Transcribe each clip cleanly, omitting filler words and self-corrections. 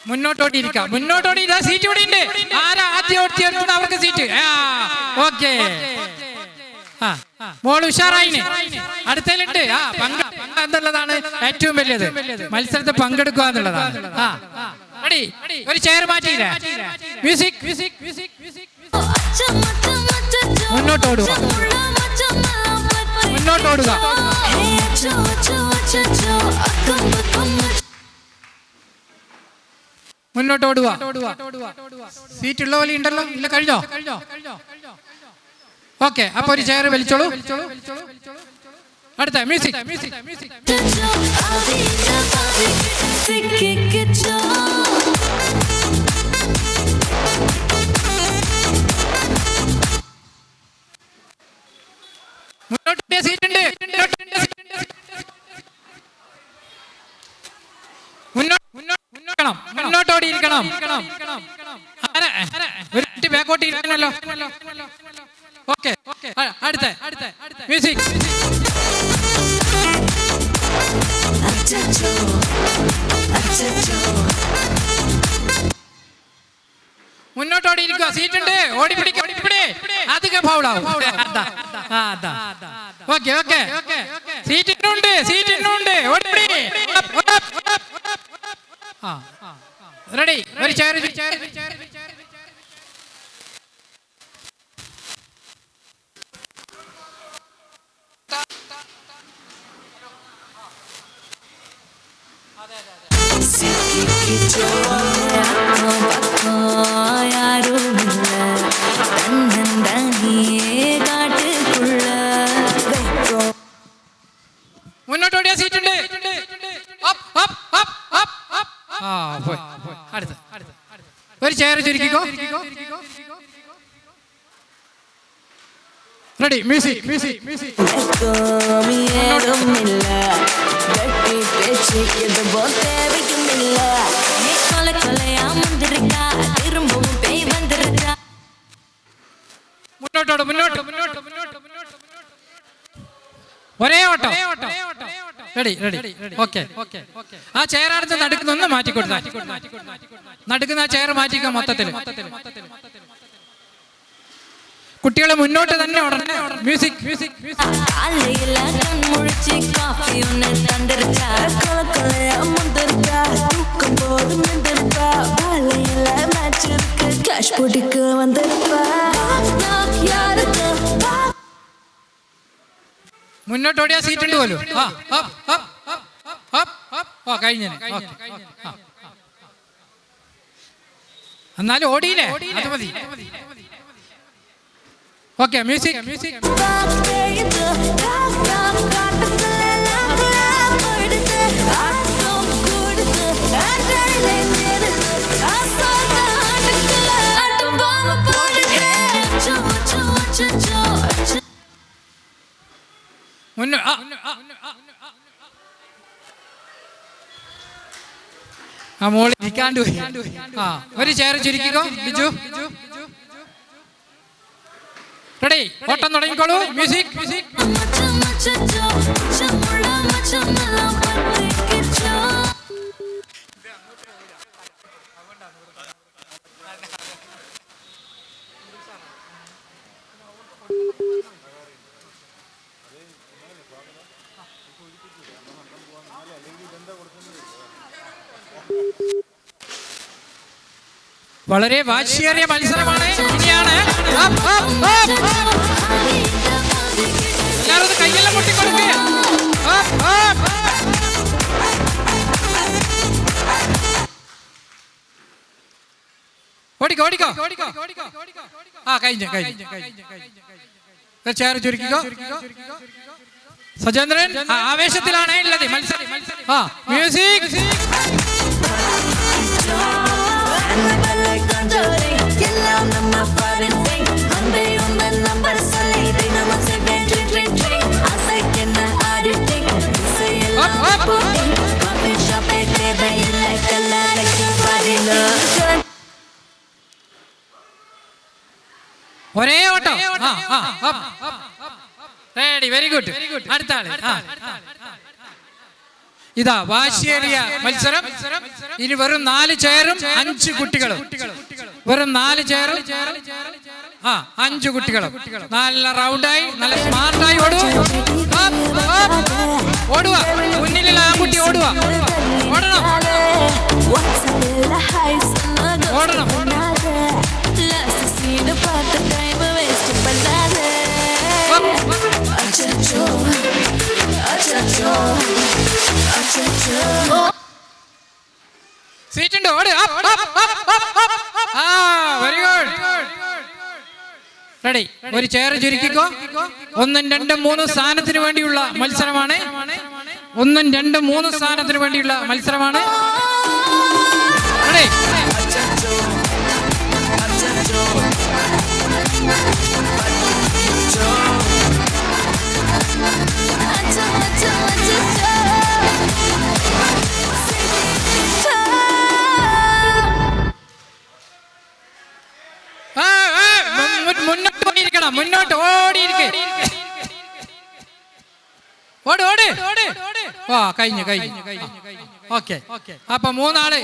മുന്നോട്ടോടിയിരിക്കാം. Seat ഇവിടെ ഉണ്ട്. ആരാ ആദ്യം ഓടിച്ചേർക്കുന്നത് അവർക്ക് സീറ്റ്. ഓക്കെ, മോൾ ഉഷാറായിന്. അടുത്തതിലുണ്ട്. എന്നുള്ളതാണ് ഏറ്റവും വലിയത്. മത്സരത്തിൽ പങ്കെടുക്കുക എന്നുള്ളതാണ്. ഒരു ചെയർ മാറ്റിയില്ല. മ്യൂസിക്. മുന്നോട്ടോടുക. മുന്നോട്ടോടുക. സീറ്റ് ഉള്ള പോലെ ഉണ്ടല്ലോ. ഇല്ല, കഴിഞ്ഞോ? ഓക്കെ, അപ്പൊ ഒരു ചെയർ വലിച്ചോളൂ. അടുത്ത മ്യൂസിക്. മുന്നോട്ട് സീറ്റ് ഉണ്ട്. മുന്നോട്ടോടിയിരിക്കണം. ഒരു ബാക്കോട്ട് ഇരിക്കണല്ലോ. ഓക്കെ, അടുത്ത മ്യൂസിക്. മുന്നോട്ടോടിയിരിക്കുക. സീറ്റ് ഉണ്ട്. ഓടി പിടിക്കുക. അതൊക്കെ ഫൗളാവും. ഓക്കെ, സീറ്റിനുണ്ട്. റെഡി. ഒരു ചെയർ. മുന്നോട്ടോടിയ സീറ്റ് ഉണ്ട്. ഒരു ചെയർ ചുരുക്കിക്കോ. റെഡി. മ്യൂസിക്. മുന്നോട്ട്. ഒരേ ഓട്ടം. റെഡി. ഓക്കെ. ആ ചെയർ അടുത്ത് നടുക്കുന്ന മാറ്റിക്കൊടുത്താൽ. നടുക്കുന്ന ആ ചെയർ മാറ്റിക്കാം മൊത്തത്തിൽ. കുട്ടികളെ മുന്നോട്ട് തന്നെ ഓടണം. മ്യൂസിക്. മുന്നോട്ടോടിയ സീറ്റ് ഉണ്ട് പോലും. കഴിഞ്ഞ. എന്നാലും ഓടിയില്ലേ, അത് മതി. Okay, music. മോളിൽ ഇരിക്കാണ്ട് പോയി. ഒരു ചെയർ ചുരുക്കിക്കോ ബിജു. റെഡി. ഓട്ടം തുടങ്ങിക്കോളൂ. മ്യൂസിക്. വളരെ വാശിയേറിയ മത്സരമാണ്. ഇനിയാണ്. എല്ലാവരും കൈയെല്ലാം പൊട്ടിക്കൊടുക്കുക. ഓടിക്കോ. കഴിഞ്ഞു. ചെയർ ചുരുക്കിക്കോ. സജേന്ദ്രൻ ആവേശത്തിലാണ് ഉള്ളത് മത്സരം. മ്യൂസിക്. ഒരേ ഓട്ടം. റെഡി. Very good. അടുത്ത ആള്. ഇതാ വാശിയേറിയ മത്സരം. ഇനി വെറും 4 ചെയറും 5 കുട്ടികളും. വെറും 4 ചെയറും 5 കുട്ടികളും. നല്ല റൗണ്ടായി നല്ല സ്മാർട്ടായി ഓടുക. മുന്നിലുള്ള ആൺകുട്ടി ഓടുക. ഓടണം ഓടണം. സീറ്റുണ്ട്. ഓട്. Very good. റെഡി. ഒരു ചെയർ ചുരുക്കിക്കോ. 1, 2, 3 സ്ഥാനത്തിന് വേണ്ടിയുള്ള മത്സരമാണ്. 1, 2, 3 സ്ഥാനത്തിന് വേണ്ടിയുള്ള മത്സരമാണ്. റെഡി. മുന്നോട്ട് പോയിരിക്കണം. മുന്നോട്ട് ഓടിയിരിക്കെ. ഓട് ഓട്. കഴിഞ്ഞു. ഓക്കെ. അപ്പൊ 3 ആള്.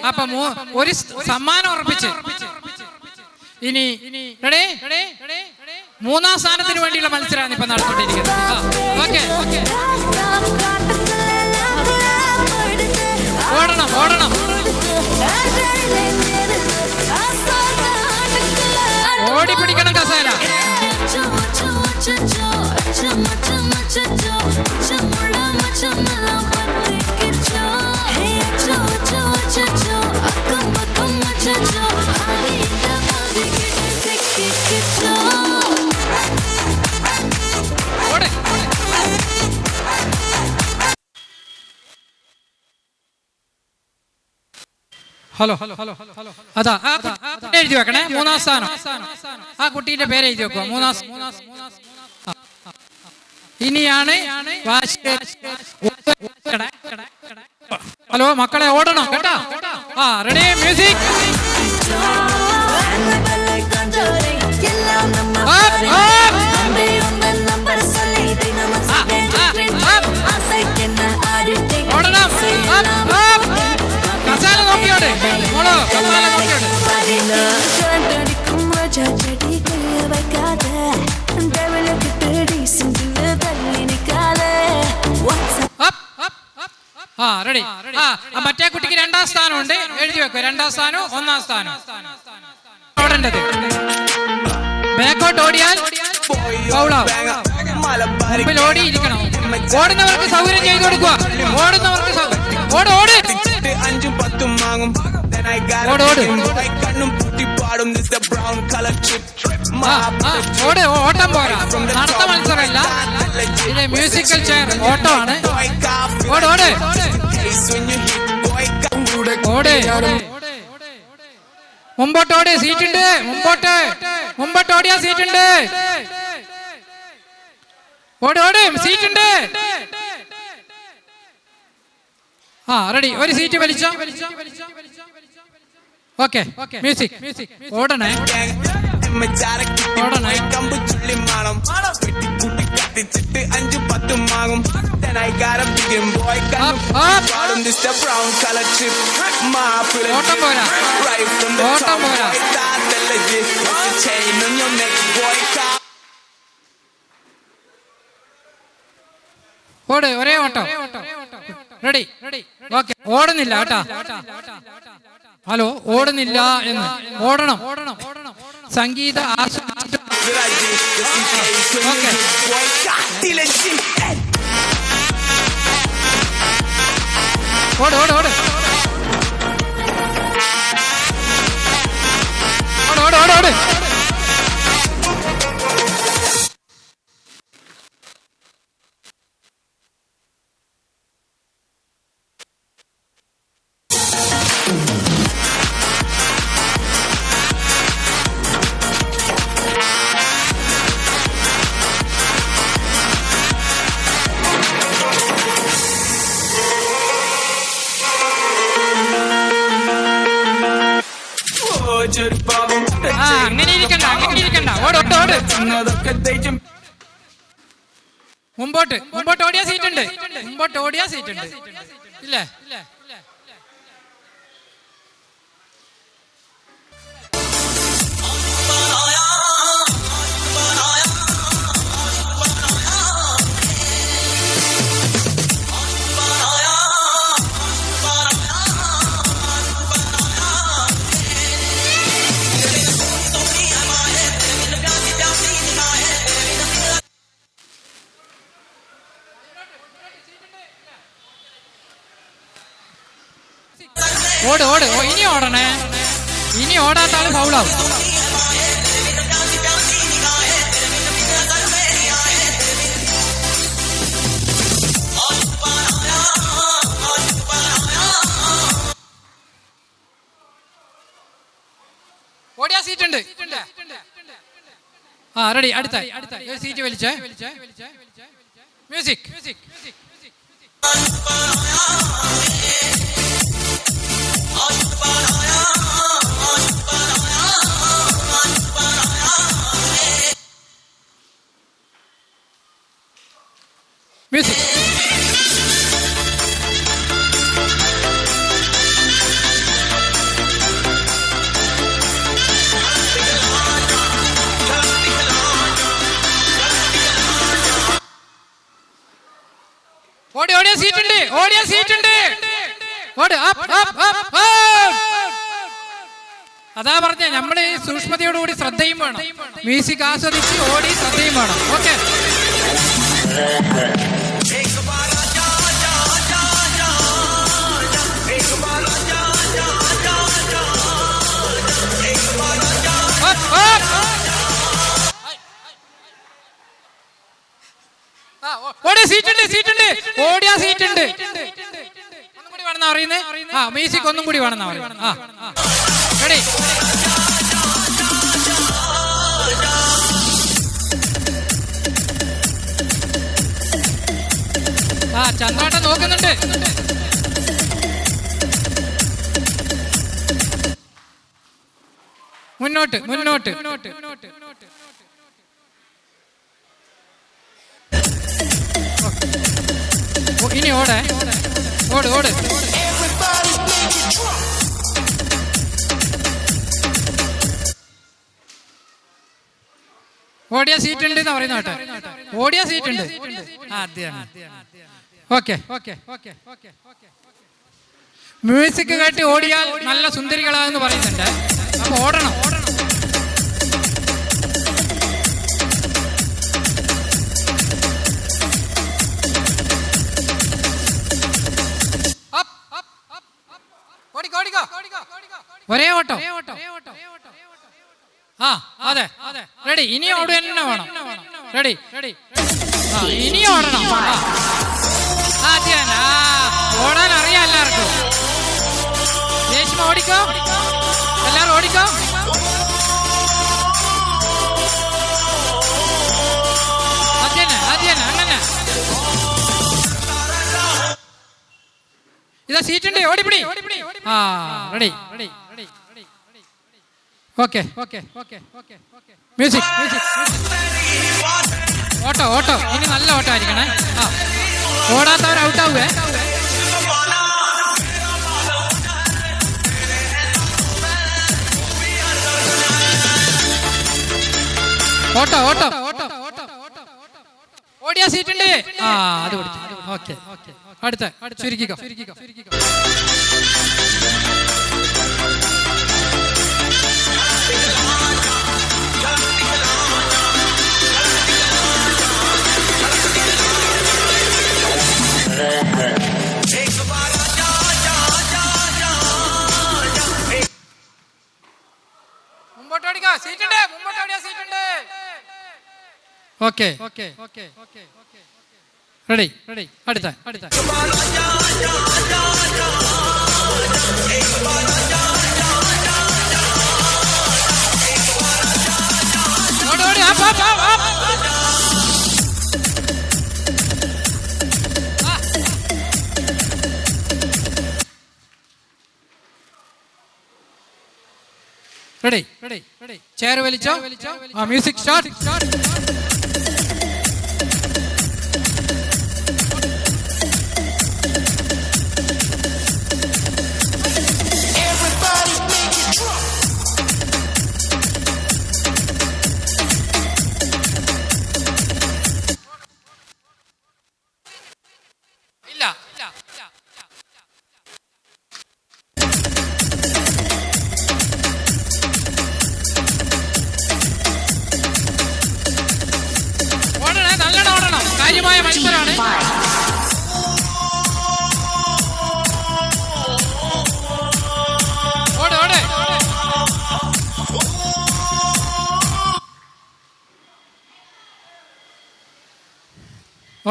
അപ്പൊ ഒരു സമ്മാനം ഉറപ്പിച്ച്. ഇനി റെഡി. 3-ാം സ്ഥാനത്തിന് വേണ്ടിയുള്ള മത്സരമാണ് ഇപ്പൊ നടത്തിക്കൊണ്ടിരിക്കുന്നത്. ഓക്കെ. ഓടണം. ഓടി പിടിക്കണം കസേര. ഹലോ. അതാ എഴുതി വെക്കണേ. 3-ാം സ്ഥാനം. ആ കുട്ടീന്റെ പേര് എഴുതി വെക്കുക. 3-ാം. ഇനിയാണ് ഹലോ മക്കളെ ഓടണം കേട്ടാ. Ready music. ഓടണം. കസാല നോക്കിയോട് മോളോ. കസാല നോക്കിയോട്. റെഡി. മറ്റേ കുട്ടിക്ക് 2-ാം സ്ഥാനം ഉണ്ട്. എഴുതി വെക്കുക. 2-ാം സ്ഥാനം 1-ാം സ്ഥാനം. ഓടേണ്ടത് ബാക്കോട്ട് ഓടിയാൽ ഫൗളാവും. മുമ്പിൽ ഓടിയിരിക്കണം. ഓടുന്നവർക്ക് സൗകര്യം ചെയ്തു കൊടുക്കുക. ഓടുന്നവർക്ക് ഓട്. 5 10 വാങ്ങും. ഓട്. ഓട്ടം പോരാ. നടത്ത മത്സരമല്ല. ഇത് മ്യൂസിക്കൽ ചെയർ ഓട്ടമാണ്. ഓട്. മുമ്പോട്ടോട്. സീറ്റുണ്ട്. മുമ്പോട്ട് ഓടിയാ സീറ്റുണ്ട്. ഓട്. സീറ്റുണ്ട്. റെഡി. ഒരു സീറ്റ് വലിച്ചോ. ഓക്കെ. മ്യൂസിക്. ഓടണേ. ഓട്ടം പോരാ. ഓട്. ഒരേ ഓട്ടം. റെഡി. ഓക്കെ. ഓടുന്നില്ല കേട്ടാ. ഹലോ. ഓടുന്നില്ല എന്ന്. ഓടണം. സംഗീത ആസ്വദിച്ചിട്ട്. ഓക്കെ. ഓട്. അങ്ങനെ ഇരിക്കണ്ട. മുമ്പോട്ട് ഓടിയാ സീറ്റുണ്ട്. ഇല്ലേ? ഓട് ഓട്, ഇനി ഓടണേ. ഇനി ഓടാത്ത ആള് ഫൗളാവും. ഓടിയാ സീറ്റ് ഉണ്ട്. ആ റെഡി. അടുത്ത സീറ്റ് വലിച്ചേ. മ്യൂസിക്. മ്യൂസിക്. ഓടിയ സീറ്റ് ഉണ്ട്. ഓട്. അതാ പറഞ്ഞ നമ്മള് സൂക്ഷ്മതയോടുകൂടി ശ്രദ്ധയും വേണം. മ്യൂസിക് ആസ്വദിച്ച് ഓടി ശ്രദ്ധയും വേണം. ഓക്കെ. ഓടിയ സീറ്റ് ഉണ്ട്. ഓടിയ സീറ്റ് ഉണ്ട്. ഒന്നും കൂടി വേണമെന്നാ പറയുന്നേ. ആ മ്യൂസിക് ഒന്നും കൂടി വേണമെന്നാ പറയുന്നത്. ആ റെഡി. ആ ചന്ദ്രാട്ടൻ നോക്കുന്നുണ്ട്. മുന്നോട്ട്. ഇനി ഓട്. ഓടിയ സീറ്റ് ഉണ്ട് എന്ന് പറയുന്ന കേട്ടോ. ഓടിയ സീറ്റ് ഉണ്ട്. ഓക്കെ. മ്യൂസിക് കേട്ട് ഓടിയാൽ നല്ല സുന്ദരികളാന്ന് പറയുന്നുണ്ട്. അപ്പൊ ഓടണം. ഒരേ ഓട്ടോ. ആ അതെ. റെഡി. ഇനി ഓടുക തന്നെ വേണം. റെഡി. ഇനി ഓടണം. ഓടാൻ അറിയാം എല്ലാവർക്കും. രേഷ്മ ഓടിക്കോ. എല്ലാരും ഓടിക്കോ. അതന്നെ അങ്ങനെ. ഇതാ സീറ്റ് ഉണ്ട്. ഓടിപ്പിടി. ആ റെഡി. ഓക്കെ. മ്യൂസിക്. ഓട്ടോ. ഇനി നല്ല ഓട്ടോ ആയിരിക്കണേ. ആ ഓടാത്തവർ ഔട്ടാവേ. ഓട്ടോ. ഓടിയ സീറ്റ് ഉണ്ട്. ആ അത് പിടിച്ചു. ഓക്കെ. അടുത്ത ചുരുക്കിക്കോ. മുമ്പോട്ടോടിക്കോ. സീറ്റ് ഉണ്ട്. മുമ്പോട്ടോടിയ സീറ്റ് ഉണ്ട്. ഓക്കെ. റെഡി. അടുത്ത. റെഡി. ചെയർ വലിച്ചോ. ആ മ്യൂസിക് സ്റ്റാർട്ട്.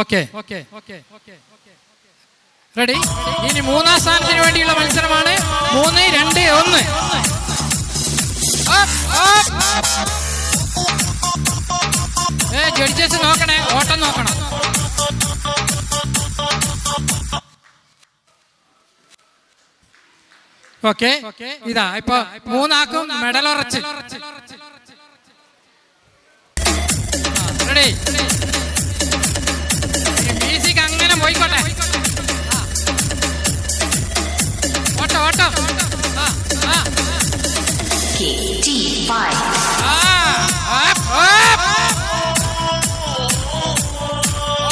Okay ready. ഇനി മൂന്നാം സ്ഥാനത്തിന് വേണ്ടിയുള്ള മത്സരമാണ്. 3, 2, 1. ജഡ്ജസ് നോക്കണേ, ഓട്ടം നോക്കണം. ഓക്കെ, ഇതാ ഇപ്പൊ 3 ആക്കും മെഡൽ ഉറച്ച്. റെഡി, മ്യൂസിക് അങ്ങനെ പോയിക്കോട്ടെ. ഓട്ടം ഓട്ടം.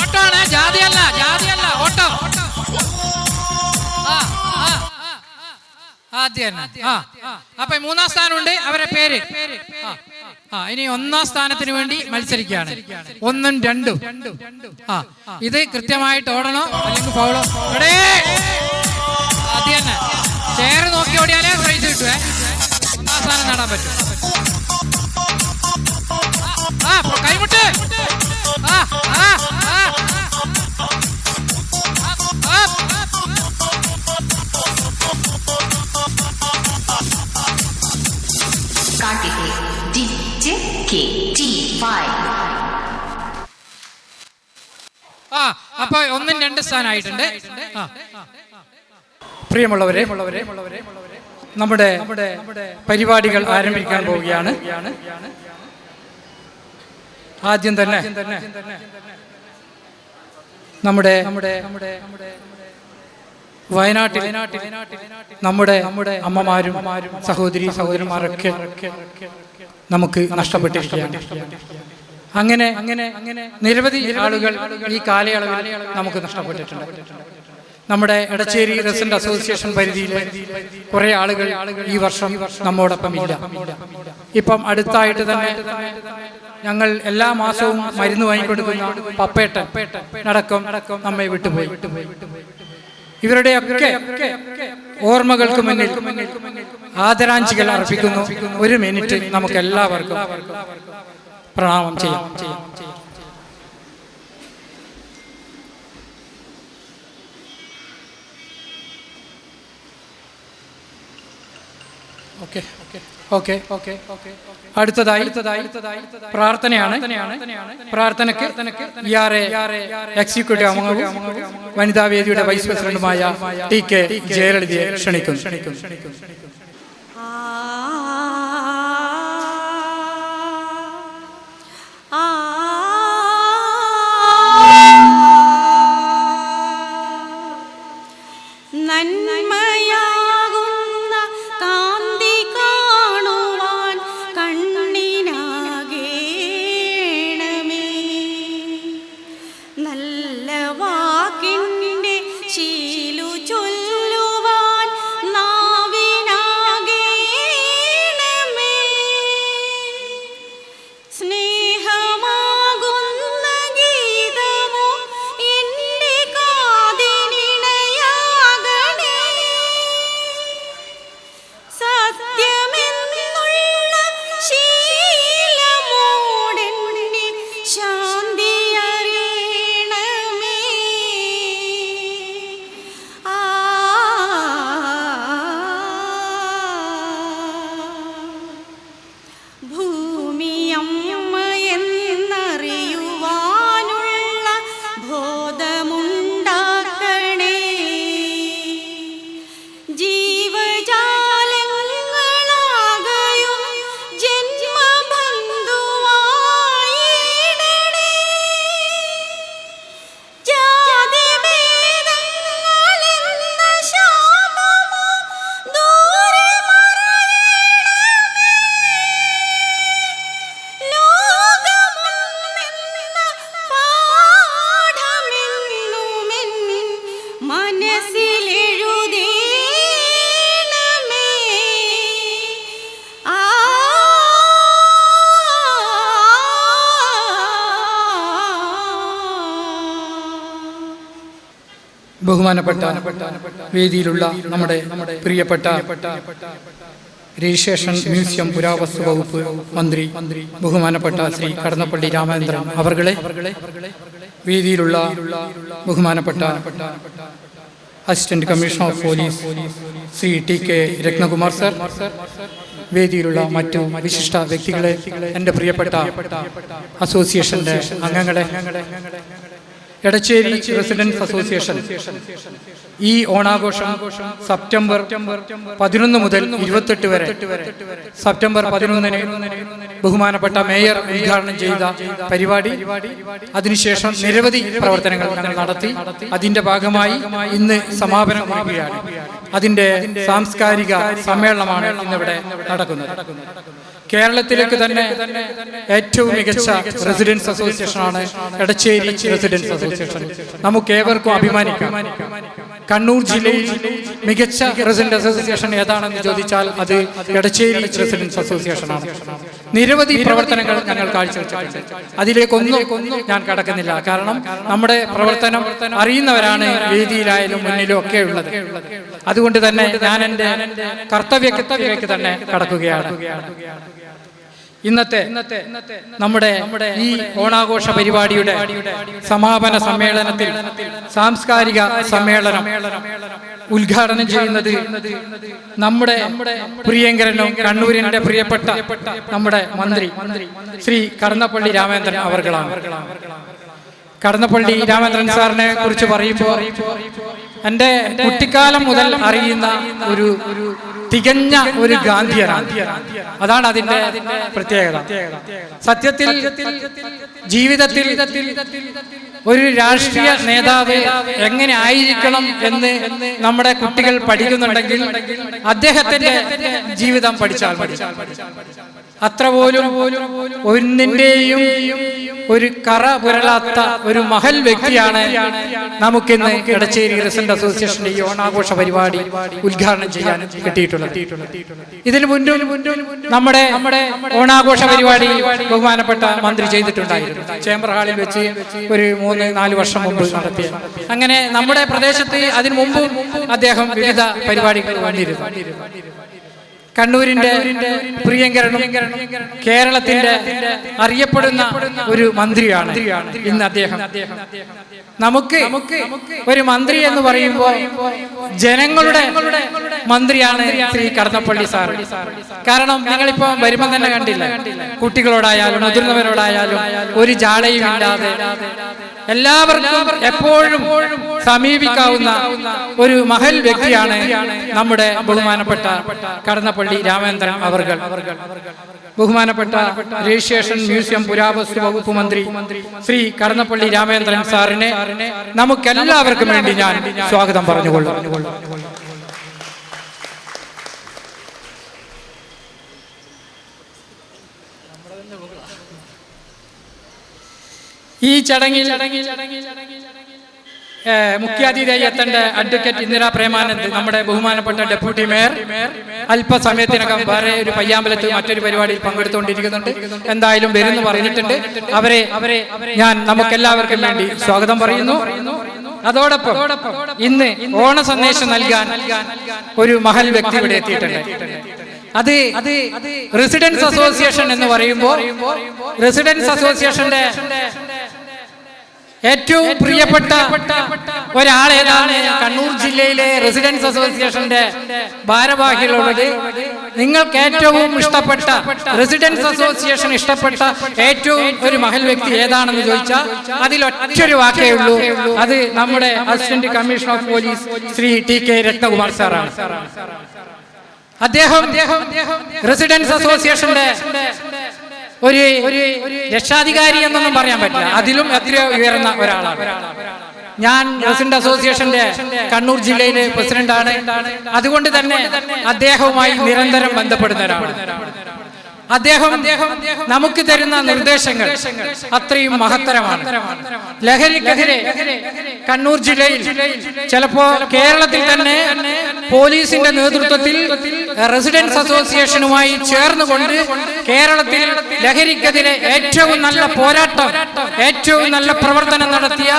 ഓട്ടമാണ്, ജാതിയല്ല ഓട്ടം. ആദ്യം അപ്പൊ 3ആം സ്ഥാനമുണ്ട്. അവരെ പേര് ഇനി 1ആം സ്ഥാനത്തിന് വേണ്ടി മത്സരിക്കുകയാണ്. 1ഉം 2ഉം. ഇത് കൃത്യമായിട്ട് ഓടണോ അല്ലെങ്കിൽ ഫൗളോ? അത് തന്നെ, ചെയർ നോക്കി ഓടിയാലേ പ്രൈസ് കിട്ടുവേ. 1ആം സ്ഥാനം നേടാൻ പറ്റും. കൈമുട്ട്. അപ്പൊ 1ഉം 2 സ്ഥാനമായിട്ടുണ്ട്. പ്രിയമുള്ളവരെ, നമ്മുടെ പരിപാടികൾ ആരംഭിക്കാൻ പോവുകയാണ്. ആദ്യം തന്നെ നമ്മുടെ വയനാട്ടിൽ നമ്മുടെ അമ്മമാരും സഹോദരന്മാരൊക്കെ നമുക്ക് നഷ്ടപ്പെട്ടിരിക്കുകയാണ്. അങ്ങനെ നിരവധി ആളുകൾ ഈ കാലയളവിൽ നമുക്ക് നഷ്ടപ്പെട്ടിട്ടുണ്ട്. നമ്മുടെ എടച്ചേരി റെസിഡന്റ് അസോസിയേഷൻ പരിധിയിലെ കുറെ ആളുകൾ ഈ വർഷം നമ്മോടൊപ്പം ഇല്ല. ഇപ്പം അടുത്തായിട്ട് തന്നെ ഞങ്ങൾ എല്ലാ മാസവും മരുന്ന് വാങ്ങിക്കൊടുക്കുന്ന പപ്പേട്ടൻ അടക്കം നമ്മെ വിട്ടുപോയി. ഇവരുടെയൊക്കെ ഓർമ്മകൾക്ക് മുന്നിൽ ആദരാഞ്ജലികൾ അർപ്പിക്കുന്നു. 1 മിനിറ്റ് നമുക്ക് എല്ലാവർക്കും പ്രണാമം ചെയ്യാം. അടുത്തതായി പ്രാർത്ഥനയാണ്. പ്രാർത്ഥനയ്ക്ക് എക്സിക്യൂട്ടീവ് അംഗവും വനിതാവേദിയുടെ വൈസ് പ്രസിഡന്റുമായ TK ജയലളിതയെ ക്ഷണിക്കുന്നു. ബഹുമാനപ്പെട്ട വേദിയിലുള്ള നമ്മുടെ പ്രിയപ്പെട്ട രജിസ്ട്രേഷൻ മ്യൂസിയം പുരാവസ്തു വകുപ്പ് മന്ത്രി ബഹുമാനപ്പെട്ട ശ്രീ കടന്നപ്പള്ളി രാമചന്ദ്രൻ അവർകളെ, വേദിയിലുള്ള ബഹുമാനപ്പെട്ട assistant commissioner of police Sri TK. Ratnakumar sir, വേദിയിലുള്ള മറ്റു വിശിഷ്ട വ്യക്തികളെ, എൻ്റെ പ്രിയപ്പെട്ട അസോസിയേഷൻ്റെ അംഗങ്ങളെ, എടച്ചേരി റെസിഡൻസ് അസോസിയേഷൻ ഈ ഓണാഘോഷം സെപ്റ്റംബർ 11 മുതൽ 28 വരെ, സെപ്റ്റംബർ 11-ന് ബഹുമാനപ്പെട്ട മേയർ ഉദ്ഘാടനം ചെയ്ത പരിപാടി, അതിനുശേഷം നിരവധി പ്രവർത്തനങ്ങൾ ഞങ്ങൾ നടത്തി. അതിൻ്റെ ഭാഗമായി ഇന്ന് സമാപനം കുറിക്കുകയാണ്. അതിൻ്റെ സാംസ്കാരിക സമ്മേളനമാണ് ഇന്നിവിടെ നടക്കുന്നത്. കേരളത്തിലേക്ക് തന്നെ ഏറ്റവും മികച്ച റെസിഡൻസ് അസോസിയേഷനാണ് എടച്ചേരി റെസിഡൻസ് അസോസിയേഷൻ. നമുക്കേവർക്കും അഭിമാനിക്കാം. കണ്ണൂർ ജില്ലയിൽ മികച്ച റെസിഡൻസ് അസോസിയേഷൻ ഏതാണെന്ന് ചോദിച്ചാൽ അത് എടച്ചേരി റെസിഡൻസ് അസോസിയേഷനാണ്. നിരവധി പ്രവർത്തനങ്ങൾ ഞങ്ങൾ കാഴ്ചവെച്ചിട്ടുണ്ട്. അതിലേക്കൊന്നും ഞാൻ കടക്കുന്നില്ല. കാരണം നമ്മുടെ പ്രവർത്തനം അറിയുന്നവരാണ് വേദിയിലായാലും മുന്നിലും ഒക്കെ ഉള്ളത്. അതുകൊണ്ട് തന്നെ ഞാൻ എൻ്റെ കർത്തവ്യത്തിലേക്ക് തന്നെ കടക്കുകയാണ്. ഇന്നത്തെ നമ്മുടെ ഈ ഓണാഘോഷ പരിപാടിയുടെ സമാപന സമ്മേളനത്തിൽ സാംസ്കാരിക സമ്മേളനം ഉദ്ഘാടനം ചെയ്യുന്നത് നമ്മുടെ പ്രിയങ്കരനും കണ്ണൂരിന്റെ പ്രിയപ്പെട്ട നമ്മുടെ മന്ത്രി ശ്രീ കടന്നപ്പള്ളി രാമേന്ദ്രൻ അവർകളാണ്. കടന്നപ്പള്ളി രാമേന്ദ്രൻ സാറിനെ കുറിച്ച് പറയുമ്പോൾ എൻ്റെ കുട്ടിക്കാലം മുതൽ അറിയുന്ന ഒരു തികഞ്ഞ ഒരു ഗാന്ധിയനാണ്. അതാണ് അതിന്റെ പ്രത്യേകത. സത്യത്തിൽ ജീവിതത്തിൽ ഒരു രാഷ്ട്രീയ നേതാവ് എങ്ങനെ ആയിരിക്കണം എന്ന് നമ്മുടെ കുട്ടികൾ പഠിക്കുന്നുണ്ടെങ്കിൽ അദ്ദേഹത്തിന്റെ ജീവിതം പഠിച്ചാൽ മതി. അത്ര പോലും ഒന്നിന്റെയും ഒരു കറ പുരളാത്ത ഒരു മഹൽ വ്യക്തിയാണ് നമുക്കിന്ന് എടച്ചേരി റെസിഡൻസ് അസോസിയേഷന്റെ ഈ ഓണാഘോഷ പരിപാടി ഉദ്ഘാടനം ചെയ്യാൻ കിട്ടിയിട്ടുള്ളത്. ഇതിനു മുൻപ് നമ്മുടെ ഓണാഘോഷ പരിപാടി ബഹുമാനപ്പെട്ട മന്ത്രി ചെയ്തിട്ടുണ്ടായിരുന്നു. ചേംബർ ഹാളിൽ വെച്ച് ഒരു 3-4 വർഷം മുമ്പ് നടത്തിയ. അങ്ങനെ നമ്മുടെ പ്രദേശത്ത് അതിനു മുമ്പ് അദ്ദേഹം വിവിധ പരിപാടികൾ വന്നിരുന്നു. കണ്ണൂരിന്റെ പ്രിയങ്കരനും കേരളത്തിന്റെ അറിയപ്പെടുന്ന ഒരു മന്ത്രിയാണ് ഇന്ന് അദ്ദേഹം. നമുക്ക് ഒരു മന്ത്രി എന്ന് പറയുമ്പോൾ ജനങ്ങളുടെ മന്ത്രിയാണ് ശ്രീ കടന്നപ്പള്ളി സാർ. കാരണം നിങ്ങളിപ്പോ വരുമ്പോൾ തന്നെ കണ്ടില്ല, കുട്ടികളോടായാലും മുതിർന്നവരോടായാലും ഒരു ജാടയും ഇല്ലാതെ എല്ലാവർക്കും എപ്പോഴും സമീപിക്കാവുന്ന ഒരു മഹൽ വ്യക്തിയാണ് നമ്മുടെ ബഹുമാനപ്പെട്ട കടന്നപ്പള്ളി രാമേന്ദ്രൻ അവർകൾ. ബഹുമാനപ്പെട്ട രജിസ്ട്രേഷൻ മ്യൂസിയം പുരാവസ്തു വകുപ്പ് മന്ത്രി ശ്രീ കടന്നപ്പള്ളി രാമേന്ദ്രൻ സാറിനെ നമുക്കെല്ലാവർക്കും വേണ്ടി ഞാൻ സ്വാഗതം പറഞ്ഞുകൊള്ളുന്നു. ഈ ചടങ്ങിൽ മുഖ്യാതിഥിയായി എത്തേണ്ട അഡ്വക്കേറ്റ് ഇന്ദിര പ്രേമാനന്ദ്, നമ്മുടെ ബഹുമാനപ്പെട്ട ഡെപ്യൂട്ടി മേയർ, അല്പസമയത്തിനകം വേറെ ഒരു പയ്യാമ്പലത്ത് മറ്റൊരു പരിപാടിയിൽ പങ്കെടുത്തുകൊണ്ടിരിക്കുന്നുണ്ട്. എന്തായാലും വരുന്നു പറഞ്ഞിട്ടുണ്ട്. അവരെ ഞാൻ നമുക്കെല്ലാവർക്കും വേണ്ടി സ്വാഗതം പറയുന്നു. അതോടൊപ്പം ഇന്ന് ഓണ സന്ദേശം നൽകാൻ ഒരു മഹൽ വ്യക്തി ഇവിടെ എത്തിയിട്ടുണ്ട്. അത് റെസിഡൻസ് അസോസിയേഷൻ എന്ന് പറയുമ്പോൾ റെസിഡൻസ് അസോസിയേഷന്റെ ഏറ്റവും പ്രിയപ്പെട്ട ഒരാൾ ഏതാണ്? കണ്ണൂർ ജില്ലയിലെ റെസിഡൻസ് അസോസിയേഷന്റെ ഭാരവാഹികളുള്ളത്. നിങ്ങൾക്ക് ഏറ്റവും ഇഷ്ടപ്പെട്ട റെസിഡൻസ് അസോസിയേഷൻ ഇഷ്ടപ്പെട്ട ഏറ്റവും ഒരു മഹൽ വ്യക്തി ഏതാണെന്ന് ചോദിച്ചാൽ അതിൽ ഒറ്റൊരു വാക്കേ ഉള്ളൂ. അത് നമ്മുടെ assistant commissioner of police Sri TK. Ratnakumar സാറാണ്. അദ്ദേഹം റെസിഡൻസ് അസോസിയേഷന്റെ ഒരു രക്ഷാധികാരി എന്നൊന്നും പറയാൻ പറ്റില്ല, അതിലും എത്രയോ ഉയർന്ന ഒരാളാണ്. ഞാൻ റെസിഡന്റ് അസോസിയേഷന്റെ കണ്ണൂർ ജില്ലയിലെ പ്രസിഡന്റാണ്. അതുകൊണ്ട് തന്നെ അദ്ദേഹവുമായി നിരന്തരം ബന്ധപ്പെടുന്ന ഒരാളാണ്. അദ്ദേഹം നമുക്ക് തരുന്ന നിർദ്ദേശങ്ങൾ അത്രയും മഹത്തരമാണ്. ലഹരിക്കെതിരെ കണ്ണൂർ ജില്ലയിൽ, ചിലപ്പോ കേരളത്തിൽ തന്നെ പോലീസിന്റെ നേതൃത്വത്തിൽ റെസിഡൻസ് അസോസിയേഷനുമായി ചേർന്നുകൊണ്ട് കേരളത്തിൽ ലഹരിക്കെതിരെ ഏറ്റവും നല്ല പോരാട്ടം, ഏറ്റവും നല്ല പ്രവർത്തനം നടത്തിയ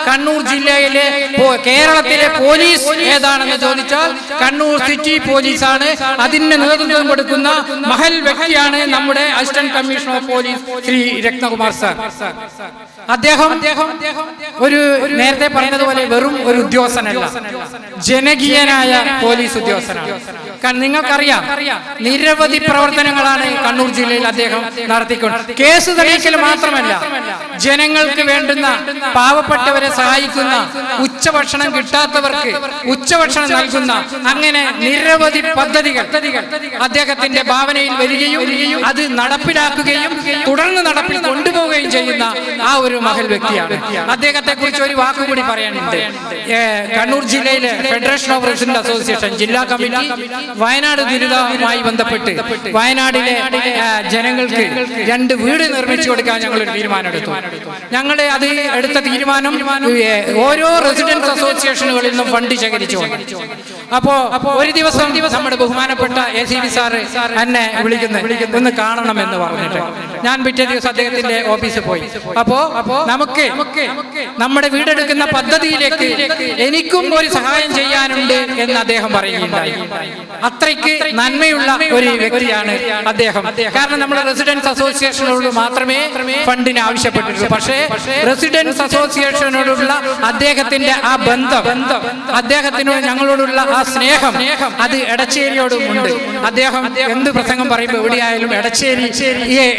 കണ്ണൂർ ജില്ലയിലെ കേരളത്തിലെ പോലീസ് ഏതാണെന്ന് ചോദിച്ചാൽ കണ്ണൂർ സിറ്റി പോലീസാണ്. അതിന് നേതൃത്വം കൊടുക്കുന്ന മഹൽ വ്യക്തിയാണ് നമ്മുടെ assistant commissioner of police Shri Ratnakumar sir. അദ്ദേഹം ഒരു നേരത്തെ പറഞ്ഞതുപോലെ വെറും ഒരു ഉദ്യോഗസ്ഥനല്ല, ജനകീയനായ പോലീസ് ഉദ്യോഗസ്ഥനാണ്. കാരണം നിങ്ങൾക്കറിയാം, നിരവധി പ്രവർത്തനങ്ങളാണ് കണ്ണൂർ ജില്ലയിൽ അദ്ദേഹം നടത്തിക്കൊണ്ട്. കേസ് തെളിയിക്കൽ മാത്രമല്ല, ജനങ്ങൾക്ക് വേണ്ടുന്ന പാവപ്പെട്ടവരെ സഹായിക്കുന്ന, ഉച്ചഭക്ഷണം കിട്ടാത്തവർക്ക് ഉച്ചഭക്ഷണം നൽകുന്ന, അങ്ങനെ നിരവധി പദ്ധതികൾ അദ്ദേഹത്തിന്റെ ഭാവനയിൽ വരികയും അത് നടപ്പിലാക്കുകയും തുടർന്ന് നടപ്പിൽ കൊണ്ടുപോവുകയും ചെയ്യുന്ന ആ ഒരു മഹൽ വ്യക്തിയാണ്. അദ്ദേഹത്തെ കുറിച്ച് ഒരു വാക്കുകൂടി പറയാനുണ്ട്. കണ്ണൂർ ജില്ലയിലെ ഫെഡറേഷൻ ഓഫ് റെസിഡന്റ് അസോസിയേഷൻ ജില്ലാ കമ്മിറ്റി വയനാട് ദുരിതവുമായി ബന്ധപ്പെട്ട് വയനാടിലെ ജനങ്ങൾക്ക് 2 വീട് നിർമ്മിച്ചു കൊടുക്കാൻ ഞങ്ങളൊരു തീരുമാനമെടുത്തു. ഞങ്ങളുടെ അത് എടുത്ത തീരുമാനം ഓരോ റെസിഡൻസ് അസോസിയേഷനുകളിൽ നിന്നും ഫണ്ട് ശേഖരിച്ചു. അപ്പോ ഒരു ദിവസം നമ്മുടെ ബഹുമാനപ്പെട്ട ACB സാറ് എന്നെ വിളിക്കുന്നു, ഒന്ന് കാണണമെന്ന് പറഞ്ഞിട്ട് ഞാൻ പിറ്റേ ദിവസം അദ്ദേഹത്തിന്റെ ഓഫീസിൽ പോയി. അപ്പോ നമുക്ക് നമ്മുടെ വീടെടുക്കുന്ന പദ്ധതിയിലേക്ക് എനിക്കും ഒരു സഹായം ചെയ്യാനുണ്ട് എന്ന് അദ്ദേഹം പറയുകയുണ്ടായി. അത്രയ്ക്ക് നന്മയുള്ള ഒരു വ്യക്തിയാണ് അദ്ദേഹം. കാരണം നമ്മുടെ റെസിഡൻസ് അസോസിയേഷനോട് മാത്രമേ ഫണ്ടിന് ആവശ്യപ്പെട്ടിട്ടുള്ളൂ. പക്ഷേ റെസിഡൻസ് അസോസിയേഷനോടുള്ള അദ്ദേഹത്തിന്റെ ആ ബന്ധം, അദ്ദേഹത്തിനോട് ഞങ്ങളോടുള്ള ആ സ്നേഹം, അത് എടച്ചേരിയോടും ഉണ്ട്. അദ്ദേഹം എന്ത് പ്രസംഗം പറയുമ്പോൾ എവിടെയായാലും എടച്ചേരി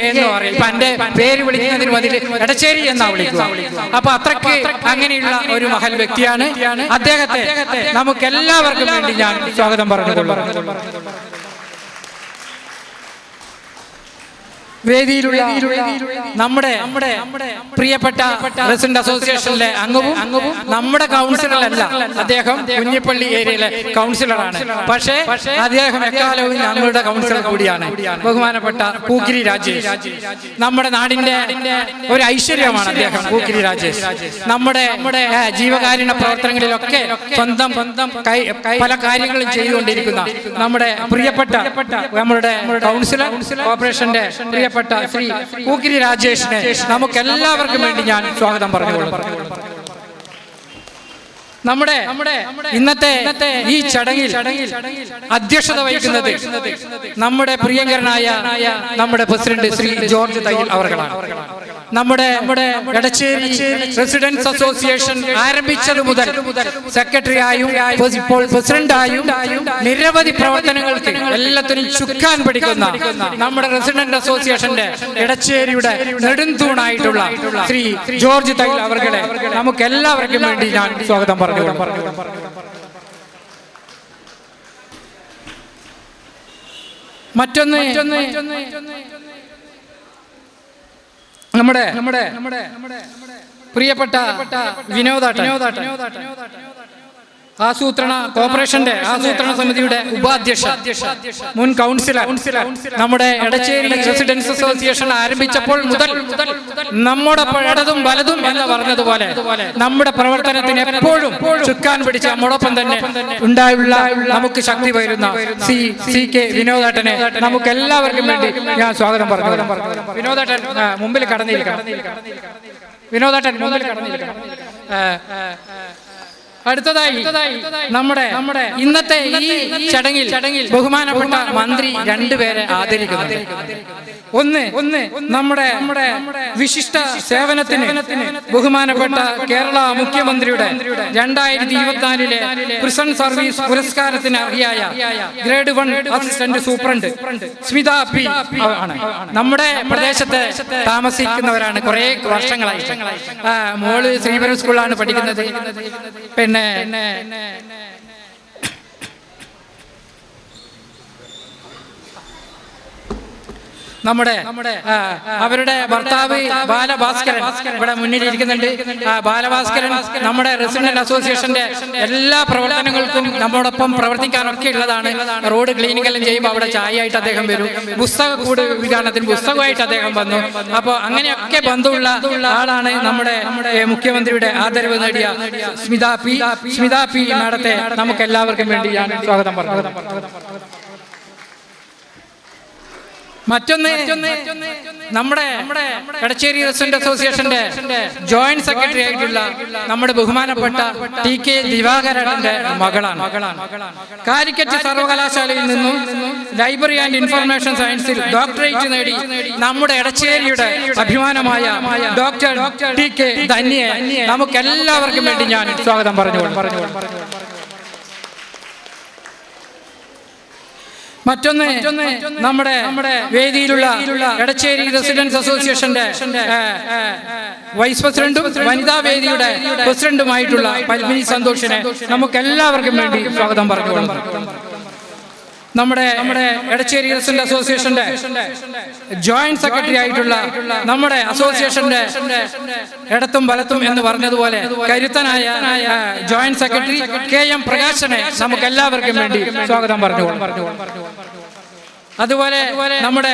എന്ന് പറയും. ഇപ്പൊ എന്റെ പേര് വിളിക്കുന്നതിന് മതിൽ എടച്ചേരി എന്നാ വിളിക്കുക. അപ്പൊ അത്രയ്ക്ക് അങ്ങനെയുള്ള ഒരു മഹൽ വ്യക്തിയാണ്. അദ്ദേഹത്തെ നമുക്ക് എല്ലാവർക്കും വേണ്ടി ഞാൻ സ്വാഗതം പറഞ്ഞുകൊള്ളും. വേദിയിലുള്ള നമ്മുടെ പ്രിയപ്പെട്ട റെസിഡന്റ് അസോസിയേഷനിലെ അംഗവും നമ്മുടെ കൗൺസിലറല്ല, അദ്ദേഹം കുഞ്ഞിപ്പള്ളി ഏരിയയിലെ കൗൺസിലറാണ്. പക്ഷേ അദ്ദേഹം എക്കാലവും ഞങ്ങളുടെ കൗൺസിലർ കൂടിയാണ്. ബഹുമാനപ്പെട്ട പൂക്കിരി രാജേഷ്, നമ്മുടെ നാടിന്റെ ഒരു ഐശ്വര്യമാണ് അദ്ദേഹം. പൂക്കിരി രാജേഷ് നമ്മുടെ ജീവകാരുണ്യ പ്രവർത്തനങ്ങളിലൊക്കെ സ്വന്തം പല കാര്യങ്ങളും ചെയ്തുകൊണ്ടിരിക്കുന്ന നമ്മുടെ പ്രിയപ്പെട്ട നമ്മുടെ കൗൺസിലർ കോർപ്പറേഷന്റെ പ്രിയപ്പെട്ട ശ്രീ പൂക്കിരി രാജേഷിനെ നമുക്ക് എല്ലാവർക്കും വേണ്ടി ഞാൻ സ്വാഗതം പറഞ്ഞുകൊള്ളുന്നു. നമ്മുടെ ഇന്നത്തെ ഈ ചടങ്ങിൽ അധ്യക്ഷത വഹിക്കുന്നത് നമ്മുടെ പ്രിയങ്കരനായ നമ്മുടെ പ്രസിഡന്റ് ശ്രീ ജോർജ് തയ്യിൽ അവർകളാണ്. നമ്മുടെ എടച്ചേരി റെസിഡൻസ് അസോസിയേഷൻ ആരംഭിച്ചത് മുതൽ സെക്രട്ടറിയായും ഇപ്പോൾ പ്രസിഡന്റായും നിരവധി പ്രവർത്തനങ്ങൾക്ക് എല്ലാത്തിനും ചുക്കാൻ പിടിക്കുന്ന നമ്മുടെ റെസിഡന്റ് അസോസിയേഷന്റെ എടച്ചേരിയുടെ നെടുംതൂണായിട്ടുള്ള ശ്രീ ജോർജ് തയ്യിൽ അവർകളെ നമുക്ക് എല്ലാവർക്കും വേണ്ടി ഞാൻ സ്വാഗതം പറഞ്ഞു. മറ്റൊന്ന് നമ്മുടെ പ്രിയപ്പെട്ട വിനോദാട്ടൻ, ആസൂത്രണ കോർപ്പറേഷന്റെ ആസൂത്രണ സമിതിയുടെ ഉപാധ്യക്ഷ, മുൻ കൗൺസിലർ, നമ്മുടെ എടച്ചേരി റെസിഡൻസ് അസോസിയേഷൻ ആരംഭിച്ചപ്പോൾ മുതൽ നമ്മുടെ ഇടതും വലതും എന്ന് പറഞ്ഞതുപോലെ നമ്മുടെ പ്രവർത്തനത്തിന് എപ്പോഴും ചുക്കാൻ പിടിച്ച് നമ്മോടൊപ്പം തന്നെ ഉണ്ടായുള്ള നമുക്ക് ശക്തി പകരുന്ന CK വിനോദാട്ടനെ നമുക്ക് എല്ലാവർക്കും വേണ്ടി ഞാൻ സ്വാഗതം പറഞ്ഞു. വിനോദാട്ടൻ മുമ്പിൽ കടന്നിരിക്കണം. വിനോദാട്ടൻ മുമ്പിൽ കടന്നിരിക്കണം. അടുത്തതായി നമ്മുടെ ഇന്നത്തെ ഈ ചടങ്ങിൽ ബഹുമാനപ്പെട്ട മന്ത്രി 2 പേരെ ആദരിക്കുന്നു. ഒന്ന് നമ്മുടെ വിശിഷ്ട സേവനത്തിന് ബഹുമാനപ്പെട്ട കേരള മുഖ്യമന്ത്രിയുടെ 2024 പ്രിസൺ സർവീസ് പുരസ്കാരത്തിന് അർഹയായ grade 1 assistant superintendent Smitha P ആണ്. നമ്മുടെ പ്രദേശത്ത് താമസിക്കുന്നവരാണ് കുറെ വർഷങ്ങളായി. മോള് ശ്രീപുരം സ്കൂളിലാണ് പഠിക്കുന്നത്. പിന്നെ നമ്മുടെ അവരുടെ ഭർത്താവ് ബാലഭാസ്കരൻ ഇവിടെ മുന്നിൽ ഇരിക്കുന്നുണ്ട്. ബാലഭാസ്കരൻ നമ്മുടെ റെസിഡന്റ് അസോസിയേഷന്റെ എല്ലാ പ്രവർത്തനങ്ങൾക്കും നമ്മോടൊപ്പം പ്രവർത്തിക്കാനൊക്കെ ഉള്ളതാണ്. റോഡ് ക്ലീനിങ് എല്ലാം ചെയ്യുമ്പോൾ അവിടെ ചായയായിട്ട് അദ്ദേഹം വരും. പുസ്തക കൂട് ഉദ്ഘാടനത്തിന് പുസ്തകമായിട്ട് അദ്ദേഹം വന്നു. അപ്പോൾ അങ്ങനെയൊക്കെ ബന്ധമുള്ള ആളാണ് നമ്മുടെ മുഖ്യമന്ത്രിയുടെ ആദരവ് നേടിയ സ്മിത പി മാഡത്തെ നമുക്ക് എല്ലാവർക്കും വേണ്ടി ഞാൻ സ്വാഗതം പറഞ്ഞു. മറ്റൊന്ന് നമ്മുടെ എടച്ചേരി റെസിഡന്റ് അസോസിയേഷന്റെ ജോയിന്റ് സെക്രട്ടറി ആയിട്ടുള്ള നമ്മുടെ ബഹുമാനപ്പെട്ട TK ദിവാകരന്റെ മകളാണ്. കാലിക്കറ്റ് സർവകലാശാലയിൽ നിന്നും ലൈബ്രറി ആൻഡ് ഇൻഫർമേഷൻ സയൻസിൽ ഡോക്ടറേറ്റ് നേടി നമ്മുടെ എടച്ചേരിയുടെ അഭിമാനമായ ഡോക്ടർ TK ധന്യയെ നമുക്ക് എല്ലാവർക്കും വേണ്ടി ഞാൻ സ്വാഗതം പറഞ്ഞു. മറ്റൊന്ന് നമ്മുടെ വേദിയിലുള്ള എടച്ചേരി റെസിഡൻസ് അസോസിയേഷന്റെ വൈസ് പ്രസിഡന്റും വനിതാ വേദിയുടെ പ്രസിഡന്റുമായിട്ടുള്ള പത്മിനി സന്തോഷിനെ നമുക്ക് എല്ലാവർക്കും വേണ്ടി സ്വാഗതം പറഞ്ഞുകൊള്ളുന്നു. നമ്മുടെ എടച്ചേരി റെസിഡന്റ് അസോസിയേഷന്റെ ജോയിന്റ് സെക്രട്ടറി ആയിട്ടുള്ള നമ്മുടെ അസോസിയേഷന്റെ ഇടത്തും വലത്തും എന്ന് പറഞ്ഞതുപോലെ കരുത്തനായ ജോയിന്റ് സെക്രട്ടറി KM പ്രകാശനെ നമുക്ക് എല്ലാവർക്കും വേണ്ടി സ്വാഗതം പറഞ്ഞു. അതുപോലെ നമ്മുടെ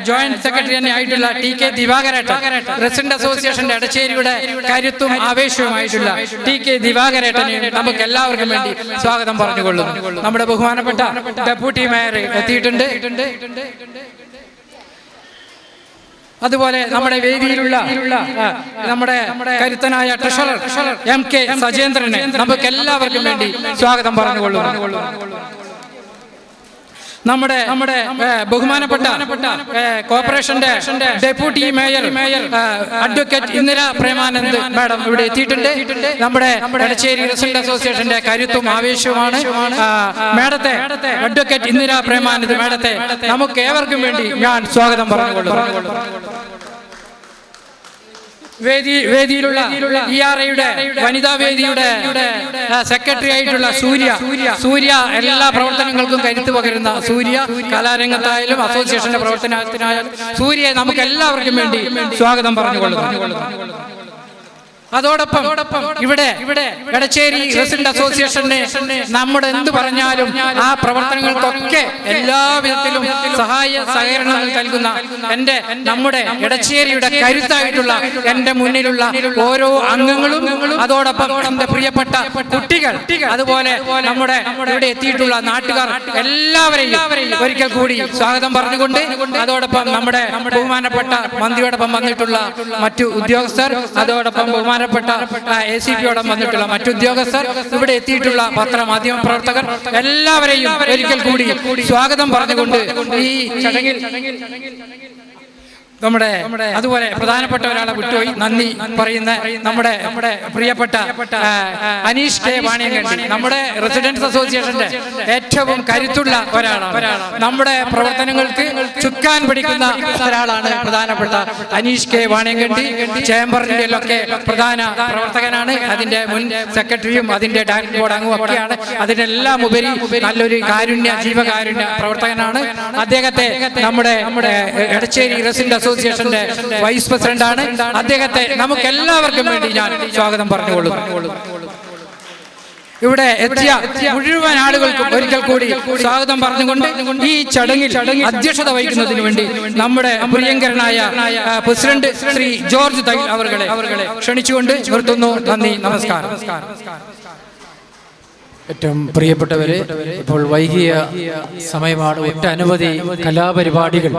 ജോയിന്റ് സെക്രട്ടറി തന്നെ ആയിട്ടുള്ള TK ദിവാകരേട്ടൻ, റെസിഡന്റ് അസോസിയേഷന്റെ എടച്ചേരിയുടെ കരുത്തും ആവേശവുമായിട്ടുള്ള TK ദിവാകരേട്ടനെ നമുക്ക് എല്ലാവർക്കും വേണ്ടി സ്വാഗതം പറഞ്ഞുകൊള്ളുന്നു. നമ്മുടെ ബഹുമാനപ്പെട്ട ഡെപ്യൂട്ടി മേയർ എത്തിയിട്ടുണ്ട്. അതുപോലെ നമ്മുടെ വേദിയിലുള്ള നമ്മുടെ കരുത്തനായ ട്രഷറർ MK സജേന്ദ്രനെ നമുക്ക് എല്ലാവർക്കും വേണ്ടി സ്വാഗതം പറഞ്ഞുകൊള്ളുന്നു. നമ്മുടെ ബഹുമാനപ്പെട്ട കോർപ്പറേഷന്റെ deputy mayor advocate Indira Premanand madam ഇവിടെ എത്തിയിട്ടുണ്ട്. നമ്മുടെ എടച്ചേരി റെസിഡന്റ് അസോസിയേഷന്റെ കരുത്തും ആവേശവുമാണ് മാഡത്തെ, അഡ്വക്കേറ്റ് ഇന്ദിര പ്രേമാനന്ദ് മാഡത്തെ നമുക്ക് ഏവർക്കും വേണ്ടി ഞാൻ സ്വാഗതം പറഞ്ഞുകൊള്ളുന്നു. വേദിയിലുള്ള ERAയുടെ വനിതാ വേദിയുടെ സെക്രട്ടറി ആയിട്ടുള്ള സൂര്യ എല്ലാ പ്രവർത്തനങ്ങൾക്കും കരുത്ത് പകരുന്ന സൂര്യ, കലാരംഗത്തായാലും അസോസിയേഷന്റെ പ്രവർത്തനത്തിനായാലും സൂര്യയെ നമുക്ക് എല്ലാവർക്കും വേണ്ടി സ്വാഗതം പറഞ്ഞുകൊള്ളുന്നു. അതോടൊപ്പം ഇവിടെ എടച്ചേരി റെസിഡന്റ് അസോസിയേഷന് നമ്മുടെ എന്ത് പറഞ്ഞാലും ആ പ്രവർത്തനങ്ങൾക്കൊക്കെ എല്ലാവിധത്തിലും സഹായ സഹകരണങ്ങൾ നൽകുന്ന നമ്മുടെ എടച്ചേരിയുടെ കരുത്തായിട്ടുള്ള എൻ്റെ മുന്നിലുള്ള ഓരോ അംഗങ്ങളും, അതോടൊപ്പം നമ്മുടെ പ്രിയപ്പെട്ട കുട്ടികൾ, അതുപോലെ നമ്മുടെ ഇവിടെ എത്തിയിട്ടുള്ള നാട്ടുകാർ എല്ലാവരെയും ഒരിക്കൽ കൂടി സ്വാഗതം പറഞ്ഞുകൊണ്ട്, അതോടൊപ്പം നമ്മുടെ ബഹുമാനപ്പെട്ട മന്ത്രിയോടൊപ്പം വന്നിട്ടുള്ള മറ്റു ഉദ്യോഗസ്ഥർ, അതോടൊപ്പം ബഹുമാനപ്പെട്ട ACPയോടൊപ്പം വന്നിട്ടുള്ള മറ്റു ഉദ്യോഗസ്ഥർ, ഇവിടെ എത്തിയിട്ടുള്ള പത്രമാധ്യമ പ്രവർത്തകർ എല്ലാവരെയും ഒരിക്കൽ കൂടി സ്വാഗതം പറഞ്ഞുകൊണ്ട് ഈ ചടങ്ങിൽ അതുപോലെ പ്രധാനപ്പെട്ട ഒരാളെ വിട്ടുപോയി നന്ദി പറയുന്ന നമ്മുടെ പ്രിയപ്പെട്ട അനീഷ് K വാണിയങ്കണ്ടി, നമ്മുടെ റെസിഡൻസ് അസോസിയേഷന്റെ ഏറ്റവും കരുത്തുള്ള ഒരാളാണ്. നമ്മുടെ പ്രവർത്തനങ്ങൾക്ക് ചുക്കാൻ പിടിക്കുന്ന ഒരാളാണ് പ്രധാനപ്പെട്ട അനീഷ് K വാണിയങ്കണ്ടി. ചേംബറിലൊക്കെ പ്രധാന പ്രവർത്തകനാണ്, അതിന്റെ മുൻ സെക്രട്ടറിയും അതിന്റെ ഡയറക്ടർ ബോർഡ് അംഗവും ഒക്കെയാണ്. അതിനെല്ലാം ഉപരി നല്ലൊരു ജീവകാരുണ്യ പ്രവർത്തകനാണ്. അദ്ദേഹത്തെ നമ്മുടെ എടച്ചേരി റെസിഡന്റ് അസോസിയേഷന്റെ വൈസ് പ്രസിഡന്റാണ്. അദ്ദേഹത്തെ നമുക്ക് എല്ലാവർക്കും വേണ്ടി ഞാൻ സ്വാഗതം പറഞ്ഞുകൊള്ളുന്നു. ഇവിടെ എത്തിയ മുഴുവൻ ആളുകൾക്കും ഒരിക്കൽ കൂടി സ്വാഗതം പറഞ്ഞുകൊണ്ട് ഈ ചടങ്ങിൽ അധ്യക്ഷത വഹിക്കുന്നതിന് വേണ്ടി നമ്മുടെ പ്രിയങ്കരനായ പ്രസിഡന്റ് ശ്രീ ജോർജ് തൈൽ അവരെ ക്ഷണിച്ചുകൊണ്ട് നിർത്തുന്നു. നന്ദി, നമസ്കാരം. ഏറ്റവും പ്രിയപ്പെട്ടവരെ, ഇപ്പോൾ വൈകിയ സമയമാണ്. ഒട്ടനവധി കലാപരിപാടികൾ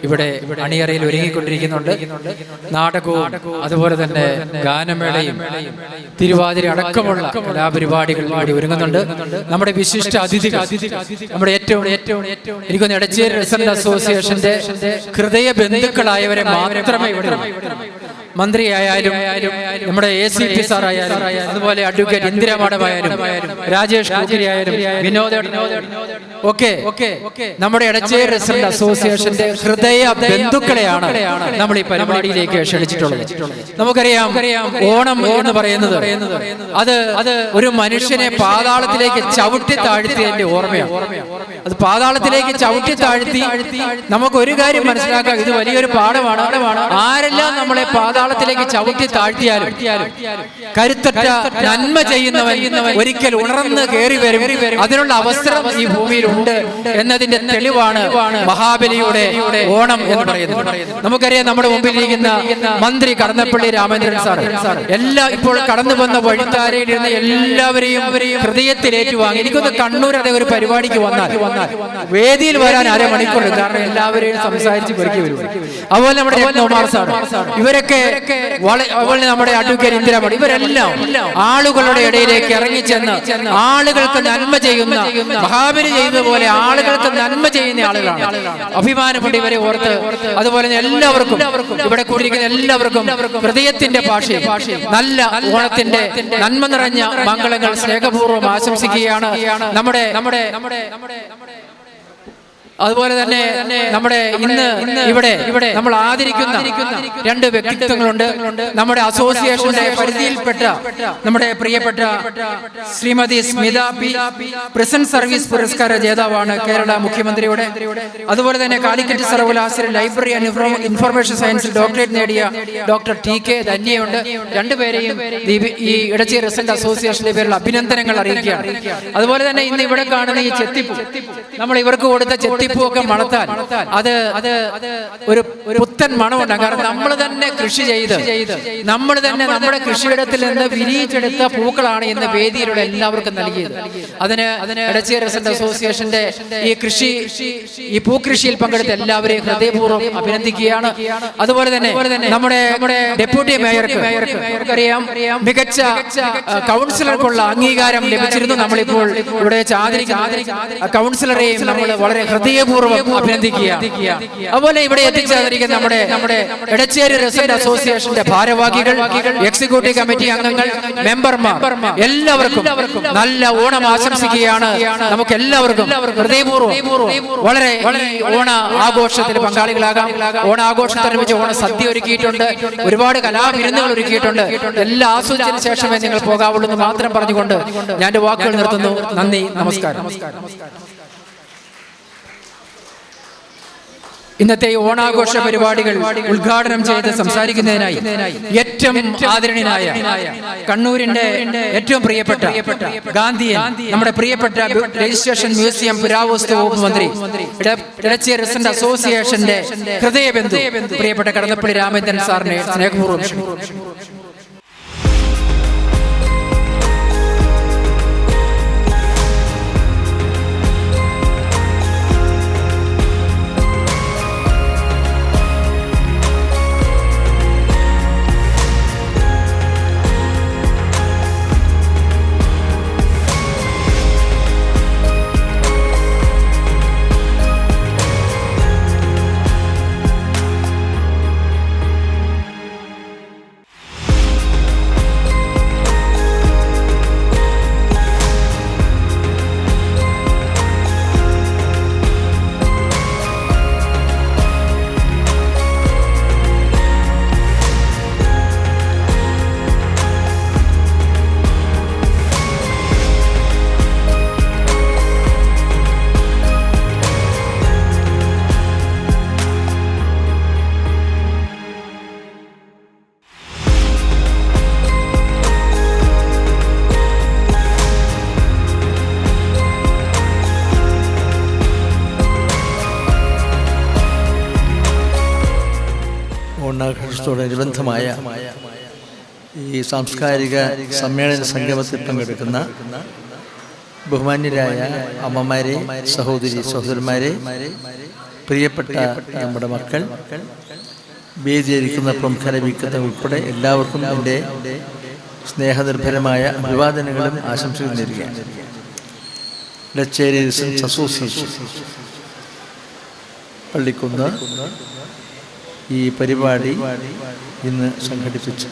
ഇവിടെ അണിയറയിൽ ഒരുങ്ങിക്കൊണ്ടിരിക്കുന്നുണ്ട്. നാടകവും അതുപോലെ തന്നെ ഗാനമേളയും തിരുവാതിര അടക്കമുള്ള കലാപരിപാടികൾ ഇവിടെ ഒരുങ്ങുന്നുണ്ട്. നമ്മുടെ വിശിഷ്ട അതിഥികൾ, നമ്മുടെ ഏറ്റവും എനിക്കൊന്ന് എടച്ചേരി റെസിഡന്റ് അസോസിയേഷന്റെ ഹൃദയ ബന്ധുക്കളായവരെ മാത്രമേ ഇവിടെ മന്ത്രിയായാലും നമ്മുടെ ACP സാറായാലും അതുപോലെ അഡ്വക്കേറ്റ് ഇന്ദിര മാഡമായാലും രാജേഷ് ആയാലും വിനോദ ഒക്കെ നമ്മുടെ എടച്ചേരി റെസിഡന്റ് അസോസിയേഷന്റെ ഹൃദയ ബന്ധുക്കളെയാണ് നമ്മൾ ഈ പരിപാടിയിലേക്ക് ക്ഷണിച്ചിട്ടുള്ളത്. നമുക്കറിയാം, ഓണം എന്ന് പറയുന്നത് അത് ഒരു മനുഷ്യനെ പാതാളത്തിലേക്ക് ചവിട്ടി താഴ്ത്തിയതിന്റെ ഓർമ്മയാണ്. അത് പാതാളത്തിലേക്ക് ചവിട്ടി താഴ്ത്തി നമുക്ക് ഒരു കാര്യം മനസ്സിലാക്കാം, ഇത് വലിയൊരു പാഠമാണ്. ആരെല്ലാം നമ്മളെ പാതാള പാതാളത്തിലേക്ക് ചവിട്ടി താഴ്ത്തിയാലും കരുത്തറ്റ നന്മ ചെയ്യുന്നവൻ ഒരിക്കൽ ഉണർന്ന് കയറി വരും. അതിനുള്ള അവസരം ഈ ഭൂമിയിലുണ്ട് എന്നതിന്റെ തെളിവാണ് മഹാബലിയുടെ ഓണം എന്ന് പറയുന്നത്. നമുക്കറിയാം, നമ്മുടെ മുമ്പിലിരിക്കുന്ന മന്ത്രി കടന്നപ്പള്ളി രാമചന്ദ്രൻ സാർ ഇപ്പോൾ കടന്നു വന്ന വഴിത്താരയിലിരുന്ന എല്ലാവരെയും ഹൃദയത്തിൽ ഏറ്റുവാങ്ങി. എനിക്കൊന്ന് കണ്ണൂർ അതേ ഒരു പരിപാടിക്ക് വന്നാൽ വേദിയിൽ വരാൻ അരമണിക്കൂർ, കാരണം എല്ലാവരെയും സംസാരിച്ച് പെരുക്കി വരും. അതുപോലെ നമ്മുടെ ഒമാർ സാർ, ഇവരൊക്കെ അതുപോലെ നമ്മുടെ അഡ്വക്കേറ്റ് ഇന്ദിരാമണി, ഇവരെല്ലാം ആളുകളുടെ ഇടയിലേക്ക് ഇറങ്ങിച്ചെന്ന് ആളുകൾക്ക് നന്മ ചെയ്യുന്ന, മഹാബലി ചെയ്യുന്ന പോലെ ആളുകൾക്ക് നന്മ ചെയ്യുന്ന ആളുകളാണ്. അഭിമാനപ്പെട്ട് ഇവരെ ഓർത്ത് അതുപോലെ എല്ലാവർക്കും ഇവിടെ കൂടിയിരിക്കുന്ന എല്ലാവർക്കും ഹൃദയത്തിന്റെ ഭാഷയിൽ നല്ല ഓണത്തിന്റെ നന്മ നിറഞ്ഞ മംഗളങ്ങൾ സ്നേഹപൂർവ്വം ആശംസിക്കുകയാണ്. നമ്മുടെ അതുപോലെ തന്നെ നമ്മുടെ ഇന്ന് ഇവിടെ നമ്മൾ ആദരിക്കുന്ന രണ്ട് വ്യക്തിത്വങ്ങളുണ്ട്. നമ്മുടെ അസോസിയേഷന്റെ പരിധിയിൽപ്പെട്ട നമ്മുടെ പ്രിയപ്പെട്ട Shrimati Smitha P, present service പുരസ്കാര ജേതാവാണ് കേരള മുഖ്യമന്ത്രിയുടെ. അതുപോലെ തന്നെ കാലിക്കറ്റ് സർവകലാശാല ലൈബ്രറി ആൻഡ് ഇൻഫർമേഷൻ സയൻസിൽ ഡോക്ടറേറ്റ് നേടിയ ഡോക്ടർ TK ധന്യയുണ്ട്. രണ്ടുപേരെയും ഈ ഇടച്ചി റെസിഡന്റ് അസോസിയേഷന്റെ പേരിൽ അഭിനന്ദനങ്ങൾ അറിയിക്കുകയാണ്. അതുപോലെ തന്നെ ഇന്ന് ഇവിടെ കാണുന്ന ഈ ചെത്തിപ്പൂ, നമ്മൾ ഇവർക്ക് കൊടുത്ത ചെത്തിപ്പൂ ഒക്കെ മണത്താൽ അത് ഒരു പുത്തൻ മണമുണ്ട്. കാരണം നമ്മൾ തന്നെ കൃഷി ചെയ്ത് നമ്മൾ തന്നെ നമ്മുടെ കൃഷിയിടത്തിൽ നിന്ന് വിരിയിച്ചെടുത്ത പൂക്കളാണ് ഇന്ന് വേദിയിലൂടെ എല്ലാവർക്കും നൽകിയത്. അതിന് ഇടച്ചി റെസിഡന്റ് അസോസിയേഷന്റെ ഈ പൂക്കൃഷിയിൽ പങ്കെടുത്ത എല്ലാവരെയും ഹൃദയപൂർവ്വം അഭിനന്ദിക്കുകയാണ്. അതുപോലെ തന്നെ നമ്മുടെ ഡെപ്യൂട്ടി മേയർക്ക് അറിയാം, മികച്ച കൗൺസിലർക്കുള്ള അംഗീകാരം ലഭിച്ചിരുന്നു. നമ്മളിപ്പോൾ ഇവിടെ കൗൺസിലറെയും നമ്മൾ വളരെ ഹൃദയപൂർവ്വം അഭിനന്ദിക്കുക. അതുപോലെ ഇവിടെ എത്തിച്ചേർന്നിരിക്കുന്ന നമ്മുടെ എടച്ചേരി റെസിഡന്റ് അസോസിയേഷന്റെ ഭാരവാഹികൾ, എക്സിക്യൂട്ടീവ് കമ്മിറ്റി അംഗങ്ങൾ, മെമ്പർമാർ, എല്ലാവർക്കും നല്ല ഓണം ആശംസിക്കുകയാണ്. നമുക്ക് എല്ലാവർക്കും ഹൃദയപൂർവ്വം വളരെ ഓണ ആഘോഷത്തിൽ പങ്കാളികളാകാം. ഓണാഘോഷത്തോടനുബന്ധിച്ച് ഓണ സദ്യ ഒരുക്കിയിട്ടുണ്ട്, ഒരുപാട് കലാവിരുന്നുകൾ ഒരുക്കിയിട്ടുണ്ട്. എല്ലാം ആസ്വദിച്ചതിന് ശേഷമേ നിങ്ങൾ പോകാവുള്ളൂ എന്ന് മാത്രം പറഞ്ഞുകൊണ്ട് ഞാൻ എന്റെ വാക്കുകൾ നിർത്തുന്നു. നന്ദി, നമസ്കാരം. ഇന്നത്തെ ഓണാഘോഷ പരിപാടികൾ ഉദ്ഘാടനം ചെയ്ത് സംസാരിക്കുന്നതിനായി ഏറ്റവും ആദരണീയനായ കണ്ണൂരിന്റെ ഏറ്റവും പ്രിയപ്പെട്ട ഗാന്ധിയൻ, നമ്മുടെ പ്രിയപ്പെട്ട രജിസ്ട്രേഷൻ മ്യൂസിയം പുരാവസ്തു വകുപ്പ് മന്ത്രി, ഇടച്ചി റെസിഡന്റ് അസോസിയേഷന്റെ ഹൃദയബന്ധു പ്രിയപ്പെട്ട കടന്നപ്പള്ളി രാമചന്ദ്രൻ സാറിനെ സ്നേഹപൂർവ്വം ക്ഷണിക്കുന്നു. ഓണാഘോഷത്തോടനുബന്ധമായ ഈ സാംസ്കാരിക സമ്മേളന സംഗമത്തിൽ പങ്കെടുക്കുന്ന ബഹുമാന്യരായ അമ്മമാരെ, സഹോദരന്മാരെ, പ്രിയപ്പെട്ട നമ്മുടെ മക്കൾ, വേദിയിരിക്കുന്ന പ്രമുഖ വ്യക്തിത്വം ഉൾപ്പെടെ എല്ലാവർക്കും എൻ്റെ സ്നേഹനിർഭരമായ അഭിവാദനങ്ങളും ആശംസകളും നേരുകയാണ്. ഇടച്ചേരി റെസിഡൻസ് അസോസിയേഷൻ പള്ളിക്കുന്ന് ഈ പരിപാടി ഇന്ന് സംഘടിപ്പിച്ചു.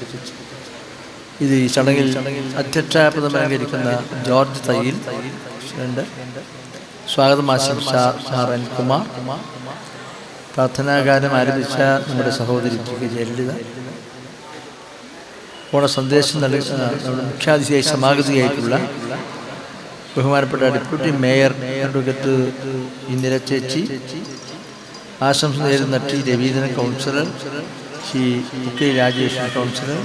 ഇത് ഈ ചടങ്ങിൽ അധ്യക്ഷപദം അലങ്കരിക്കുന്ന ജോർജ് തയ്യിൽ, സ്വാഗതം ആശംസ അനിൽകുമാർ, പ്രാർത്ഥനാഗാനം ആരംഭിച്ച നമ്മുടെ സഹോദരി ജയലളിത, ഓണ സന്ദേശം നൽകുന്ന നമ്മുടെ മുഖ്യാതിഥിയായി സമാഗതിയായിട്ടുള്ള ബഹുമാനപ്പെട്ട ഡെപ്യൂട്ടി മേയർ അഡ്വക്കേറ്റ് ഇന്ദിര ചേച്ചി, ആശംസ നേരുന്ന T. Raveendran councillor, Sri K Rajesh councillor,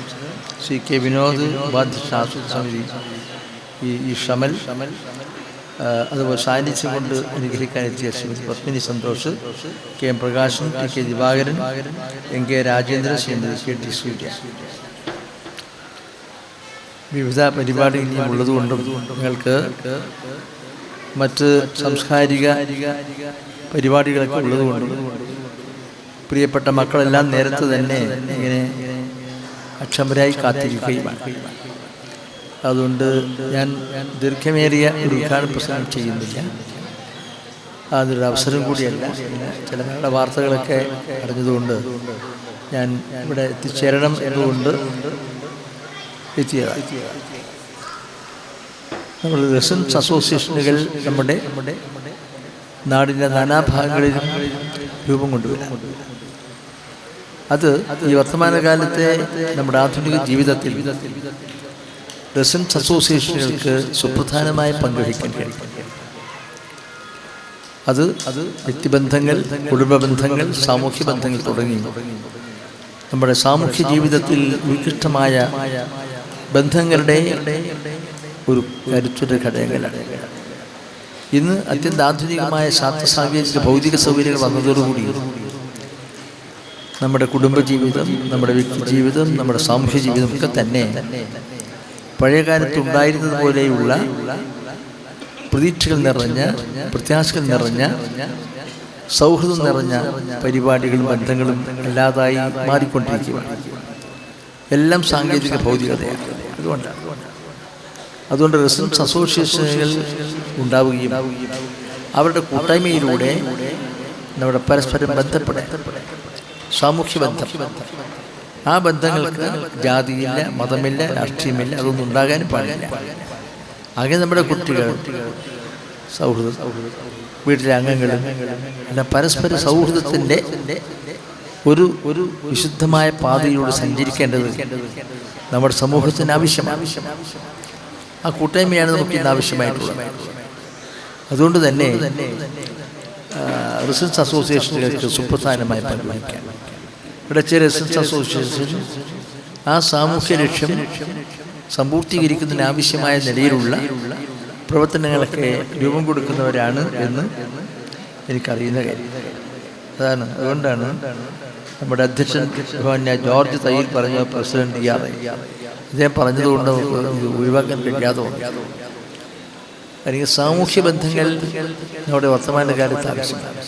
Sri K Vinod ഉപാധ്യക്ഷ ആസൂത്രണ സമിതി, ഈ ഷമൽ, അതുപോലെ സാന്നിധ്യം കൊണ്ട് അനുഗ്രഹിക്കാനെത്തിയ Srimathi Padmini Santhosh, K M Prakashan, T K Divakaran, N K Rajendran, Srimathi K T Surya. വിവിധ പരിപാടികൾ ഇനിയും ഉള്ളതുകൊണ്ടും നിങ്ങൾക്ക് മറ്റ് സാംസ്കാരിക പരിപാടികളൊക്കെ ഉള്ളതുകൊണ്ടും പ്രിയപ്പെട്ട മക്കളെല്ലാം നേരത്തെ തന്നെ ഇങ്ങനെ അക്ഷമരായി കാത്തിരിക്കുകയുമാണ്. അതുകൊണ്ട് ഞാൻ ദീർഘമേറിയ ഒരു ഉദ്ഘാടന പ്രസംഗം ചെയ്യുന്നില്ല. അതൊരു അവസരം കൂടിയല്ല. ചില നല്ല വാർത്തകളൊക്കെ അറിഞ്ഞതുകൊണ്ട് ഞാൻ ഇവിടെ എത്തിച്ചേരണം എന്നുകൊണ്ട് എത്തിയതാണ്. നമ്മൾ റെസിഡൻസ് അസോസിയേഷനുകൾ നമ്മുടെ നാടിൻ്റെ നാനാഭാഗങ്ങളിലും രൂപം കൊണ്ടുവരാം. അത് ഈ വർത്തമാനകാലത്തെ നമ്മുടെ ആധുനിക ജീവിതത്തിൽ റെസിഡൻസ് അസോസിയേഷനുകൾക്ക് സുപ്രധാനമായ പങ്കുവഹിക്കാൻ കഴിയും. അത് വ്യക്തിബന്ധങ്ങൾ, കുടുംബ ബന്ധങ്ങൾ, സാമൂഹ്യ ബന്ധങ്ങൾ തുടങ്ങി നമ്മുടെ സാമൂഹ്യ ജീവിതത്തിൽ ഉത്കൃഷ്ടമായ ബന്ധങ്ങളുടെ ഒരു കരുത്തുറ്റ ഘടകങ്ങളാണ്. ഇന്ന് അത്യന്താധുനികമായ ശാസ്ത്ര സാങ്കേതിക ഭൗതിക സൗകര്യങ്ങൾ വന്നതോടുകൂടി നമ്മുടെ കുടുംബജീവിതം, നമ്മുടെ വ്യക്തി ജീവിതം, നമ്മുടെ സാമൂഹ്യ ജീവിതം ഒക്കെ തന്നെ പഴയകാലത്തുണ്ടായിരുന്നത് പോലെയുള്ള പ്രതീക്ഷകൾ നിറഞ്ഞ, പ്രത്യാശകൾ നിറഞ്ഞ, സൗഹൃദം നിറഞ്ഞ പരിപാടികളും ബന്ധങ്ങളും അല്ലാതായി മാറിക്കൊണ്ടിരിക്കുകയാണ്. എല്ലാം സാങ്കേതിക ഭൗതികതയാണ്. അതുകൊണ്ട് റെസിഡൻസ് അസോസിയേഷനുകൾ ഉണ്ടാവുകയും അവരുടെ കൂട്ടായ്മയിലൂടെ നമ്മുടെ പരസ്പരം ബന്ധപ്പെടാൻ, സാമൂഹ്യ ബന്ധം, ആ ബന്ധങ്ങൾക്ക് ജാതിയില്ല, മതമില്ല, രാഷ്ട്രീയമില്ല, അതൊന്നും ഉണ്ടാകാനും പാടില്ല. അങ്ങനെ നമ്മുടെ കുട്ടികൾ, സൗഹൃദം, വീട്ടിലെ അംഗങ്ങളും എല്ലാം പരസ്പര സൗഹൃദത്തിൻ്റെ ഒരു വിശുദ്ധമായ പാതയിലൂടെ സഞ്ചരിക്കേണ്ടത് നമ്മുടെ സമൂഹത്തിന് ആവശ്യമാണ്. ആ കൂട്ടായ്മയാണ് നമുക്ക് ഇന്ന് ആവശ്യമായിട്ടുള്ളത്. അതുകൊണ്ട് തന്നെ റെസിഡൻസ് അസോസിയേഷനുകൾക്ക് സുപ്രധാനമായ പങ്ക് വഹിക്കാം. ഇവിടെ റെസിഡൻസ് അസോസിയേഷൻ ആ സാമൂഹ്യ ലക്ഷ്യം സമ്പൂർത്തീകരിക്കുന്നതിന് ആവശ്യമായ നിലയിലുള്ള പ്രവർത്തനങ്ങളൊക്കെ രൂപം കൊടുക്കുന്നവരാണ് എന്ന് എനിക്കറിയുന്ന കാര്യം. അതുകൊണ്ടാണ് നമ്മുടെ അധ്യക്ഷൻ ജോർജ് തയ്യിൽ പറഞ്ഞ പ്രസിഡന്റ് ഇദ്ദേഹം പറഞ്ഞതുകൊണ്ട് നമുക്ക് ഇത് ഒഴിവാക്കാൻ കഴിയാതെ വന്നു. അല്ലെങ്കിൽ സാമൂഹ്യ ബന്ധങ്ങൾ നമ്മുടെ വർത്തമാനകാലത്ത് ആവശ്യമാണ്.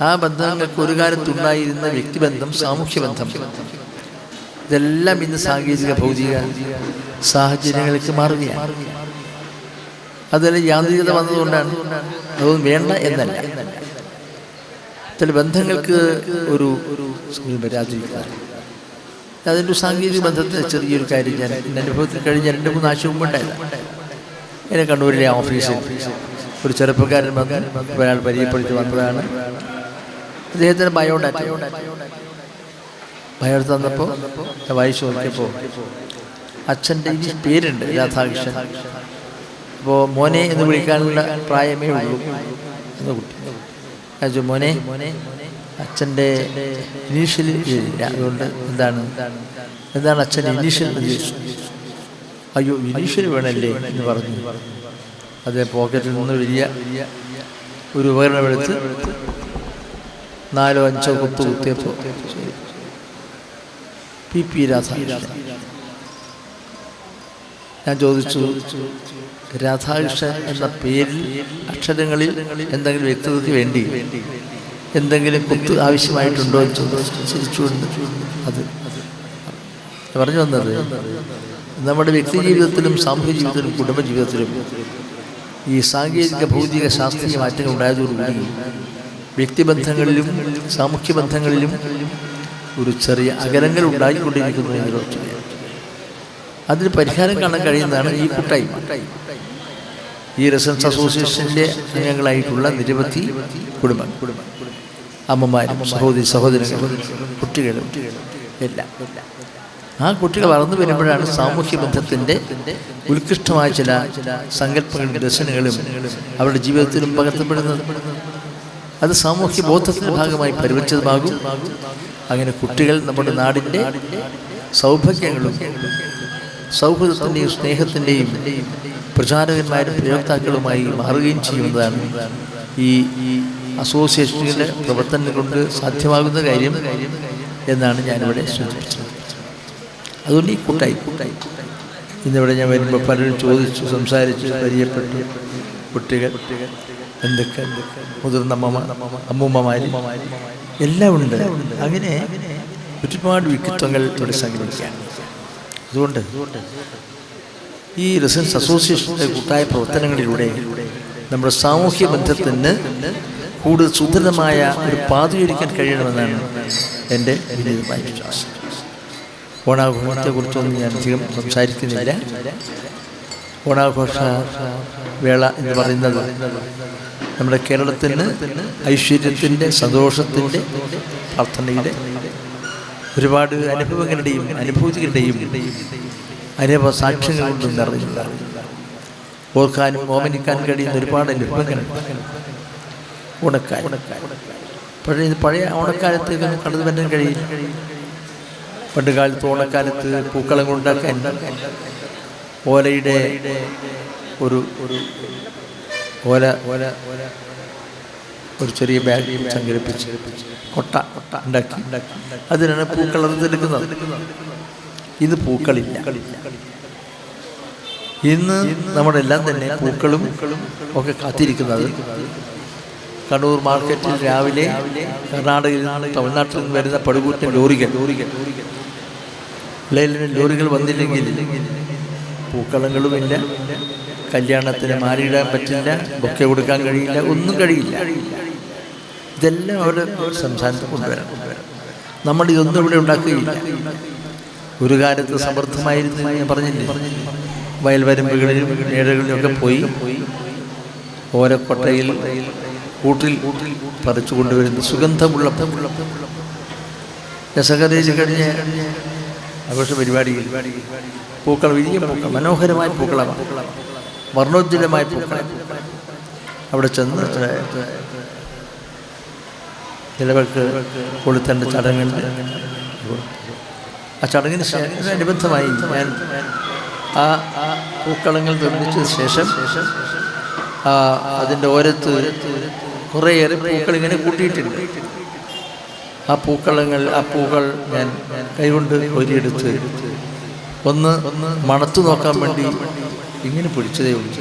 ആ ബന്ധങ്ങൾക്ക് ഒരു കാലത്തുണ്ടായിരുന്ന വ്യക്തിബന്ധം, സാമൂഹ്യ ബന്ധം, ഇതെല്ലാം ഇന്ന് സാങ്കേതിക ഭൗതിക സാഹചര്യങ്ങൾക്ക് മാറുകയാണ്. അതെല്ലാം യാന്ത്രികത വന്നതുകൊണ്ടാണ്. അതൊന്നും വേണ്ട എന്നല്ല, ചില ബന്ധങ്ങൾക്ക് ഒരു വരാതിരിക്കുക. അതിൻ്റെ സാങ്കേതിക ബന്ധത്തിൽ ചെറിയൊരു കാര്യം ഞാൻ എൻ്റെ അനുഭവത്തിൽ കഴിഞ്ഞ 2-3 ആഴ്ച മുമ്പുണ്ടായതാണ്. എന്നെ കണ്ണൂരിലെ ഓഫീസിൽ ഒരു ചെറുപ്പക്കാരൻ ഒരാൾ പരിചയപ്പെടുത്തി വന്നതാണ്. അദ്ദേഹത്തിന് ബയോഡാറ്റ തന്നപ്പോൾ വായിച്ചു നോക്കിയപ്പോൾ അച്ഛൻ്റെ ഈ പേരുണ്ട് രാധാകൃഷ്ണൻ. അപ്പോൾ മോനെ എന്ന് വിളിക്കാനുള്ള പ്രായമേ ഉള്ളൂ എന്ന കുട്ടി. അച്ഛൻ മോനെ, അച്ഛൻ്റെ ഇനീഷ്യൽ ഇല്ല, അതുകൊണ്ട് എന്താണ് അച്ഛൻ്റെ ഇനീഷ്യൽ? അയ്യോ, ഇനീഷ്യൽ വേണമല്ലേ എന്ന് പറഞ്ഞു. അതേ പോക്കറ്റിൽ നിന്ന് വലിയ ഒരു ഉപകരണമെടുത്ത് 4-5 കുത്തിയപ്പോൾ PP രാധാകൃഷ്ണൻ. ഞാൻ ചോദിച്ചു, രാധാകൃഷ്ണൻ എന്ന പേരിൽ അക്ഷരങ്ങളിൽ എന്തെങ്കിലും വ്യക്തതയ്ക്ക് വേണ്ടി എന്തെങ്കിലും കുത്ത് ആവശ്യമായിട്ടുണ്ടോ എന്ന് ചോദിച്ചുകൊണ്ട് അത് പറഞ്ഞു വന്നത്, നമ്മുടെ വ്യക്തി ജീവിതത്തിലും സാമൂഹ്യ ജീവിതത്തിലും കുടുംബ ജീവിതത്തിലും ഈ സാങ്കേതിക ഭൗതിക ശാസ്ത്രീയ മാറ്റങ്ങൾ ഉണ്ടായതോടുകൂടി വ്യക്തിബന്ധങ്ങളിലും സാമൂഹ്യ ബന്ധങ്ങളിലും ഒരു ചെറിയ അകലങ്ങൾ ഉണ്ടായിക്കൊണ്ടിരിക്കുന്നു എന്നൊരു അതിന് പരിഹാരം കാണാൻ കഴിയുന്നതാണ് ഈ കൂട്ടായ്മ. ഈ റെസിഡൻസ് അസോസിയേഷൻ്റെ അംഗങ്ങളായിട്ടുള്ള നിരവധി കുടുംബം, അമ്മമാരും സഹോദരങ്ങളും കുട്ടികളും എല്ലാം. ആ കുട്ടികൾ വളർന്നു വരുമ്പോഴാണ് സാമൂഹ്യ ബന്ധത്തിൻ്റെ ഉത്കൃഷ്ടമായ ചില സങ്കല്പങ്ങളും ദർശനങ്ങളും അവരുടെ ജീവിതത്തിലും പകർത്തപ്പെടുന്നത്. അത് സാമൂഹ്യ ബോധത്തിൻ്റെ ഭാഗമായി പരിവച്ചതുമാകും. അങ്ങനെ കുട്ടികൾ നമ്മുടെ നാടിൻ്റെ സൗഭാഗ്യങ്ങളും സൗഹൃദത്തിൻ്റെയും സ്നേഹത്തിൻ്റെയും പ്രചാരകന്മാരും പ്രയോക്താക്കളുമായി മാറുകയും ചെയ്യുന്നതാണ് ഈ അസോസിയേഷനുകളുടെ പ്രവർത്തനം കൊണ്ട് സാധ്യമാകുന്ന കാര്യം എന്നാണ് ഞാനിവിടെ സൂചിപ്പിച്ചത്. അതുകൊണ്ട് ഈ കൂട്ടായി ഇന്നിവിടെ ഞാൻ വരുമ്പോൾ പലരും ചോദിച്ചു, സംസാരിച്ച്, പരിചയപ്പെട്ടു. കുട്ടികൾ എന്തൊക്കെ മുതിർന്ന അമ്മൂമ്മമാർ എല്ലാം ഉണ്ട്. അങ്ങനെ ഒരുപാട് വ്യക്തിത്വങ്ങൾ ഇവിടെ സംഘടിപ്പിക്കുകയാണ്. അതുകൊണ്ട് ഈ റെസിഡൻസ് അസോസിയേഷൻ്റെ കൂട്ടായ പ്രവർത്തനങ്ങളിലൂടെ നമ്മുടെ സാമൂഹ്യ ബന്ധത്തിന് കൂടുതൽ സുദൃഢമായ ഒരു പാതയൊരുക്കാൻ കഴിയണമെന്നാണ് എൻ്റെ വിനീതമായ വിശ്വാസം. ഓണാഘോഷത്തെക്കുറിച്ചൊന്നും ഞാൻ അധികം സംസാരിക്കുന്നില്ല. ഓണാഘോഷ വേള എന്ന് പറയുന്നത് നമ്മുടെ കേരളത്തിന് ഐശ്വര്യത്തിൻ്റെ, സന്തോഷത്തിൻ്റെ, പ്രാർത്ഥനയുടെ, ഒരുപാട് അനുഭവങ്ങളുടെയും അനുഭൂതികളുടെയും അനുഭവ സാക്ഷ്യങ്ങൾ കൊണ്ട് നിറഞ്ഞതാണ്. ഓർക്കാനും ഓമനിക്കാനും കഴിയുന്ന ഒരുപാട് അനുഭവങ്ങളുണ്ട്. പഴയ ഓണക്കാലത്തേക്കൊന്നും കടന്നു വരാൻ കഴിയില്ല. പണ്ട് കാലത്ത് ഓണക്കാലത്ത് പൂക്കളം കൊണ്ടാക്കാൻ ഓലയുടെ ഒരു ചെറിയ ബാഗ് സംഘടിപ്പിച്ച് കൊട്ട ഉണ്ടാക്കി അതിനാണ് പൂക്കളർ എടുക്കുന്നത്. ഇത് പൂക്കളില്ല. ഇന്ന് നമ്മുടെ എല്ലാം തന്നെ പൂക്കളും ഒക്കെ കാത്തിരിക്കുന്നത് കണ്ണൂർ മാർക്കറ്റിൽ രാവിലെ കർണാടകയിൽ നിന്നും തമിഴ്നാട്ടിൽ നിന്ന് വരുന്ന പടുകൂറ്റൻ ലോറികൾ വന്നില്ലെങ്കിൽ പൂക്കളങ്ങളുമില്ല, കല്യാണത്തിന് മാലയിടാൻ പറ്റില്ല, ബൊക്കെ കൊടുക്കാൻ കഴിയില്ല, ഒന്നും കഴിയില്ല. ഇതെല്ലാം അവരുടെ സംസ്ഥാനത്ത് കൊണ്ടുവരാം. നമ്മളിതൊന്നും ഇവിടെ ഉണ്ടാക്കുകയില്ല. ഒരു കാലത്ത് സമൃദ്ധമായിരുന്നു ഞാൻ പറഞ്ഞില്ലേ. വയൽവരമ്പുകളിലും മേടകളിലുമൊക്കെ പോയി ഓരക്കൊട്ടയിൽ കൂട്ടിൽ പറിച്ചു കൊണ്ടുവരുന്ന സുഗന്ധമുള്ള രസകരയിൽ കഴിഞ്ഞ ആഘോഷ പരിപാടിയിൽ പൂക്കൾ, വലിയ പൂക്കൾ, മനോഹരമായ പൂക്കളമാണ്, വർണ്ണോജ്വലമായ പൂക്കൾ. അവിടെ ചെന്ന് ചിലവർക്ക് കൊളുത്തേണ്ട ചടങ്ങുണ്ട്. ആ ചടങ്ങിന് അനുബന്ധമായി ഞാൻ ആ പൂക്കളങ്ങൾ നിർമ്മിച്ചതിന് ശേഷം അതിൻ്റെ ഓരത്ത് കുറേയേറെ പൂക്കൾ ഇങ്ങനെ കൂട്ടിയിട്ടുണ്ട്. ആ പൂക്കൾ ഞാൻ കൈകൊണ്ട് കോരിയെടുത്ത് ഒന്ന് മണത്തു നോക്കാൻ വേണ്ടി ഇങ്ങനെ പിടിച്ചതേ ഉള്ളൂ.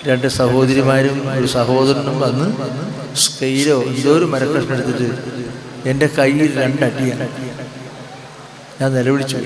രണ്ട് സഹോദരിമാരും ഒരു സഹോദരനും വന്ന് സ്കെയിലോ എന്തോ ഒരു മരക്കഷ്ണം എടുത്തിട്ട് എൻ്റെ കയ്യിൽ 2 അടിയാണ്. ഞാൻ നിലവിളിച്ചു.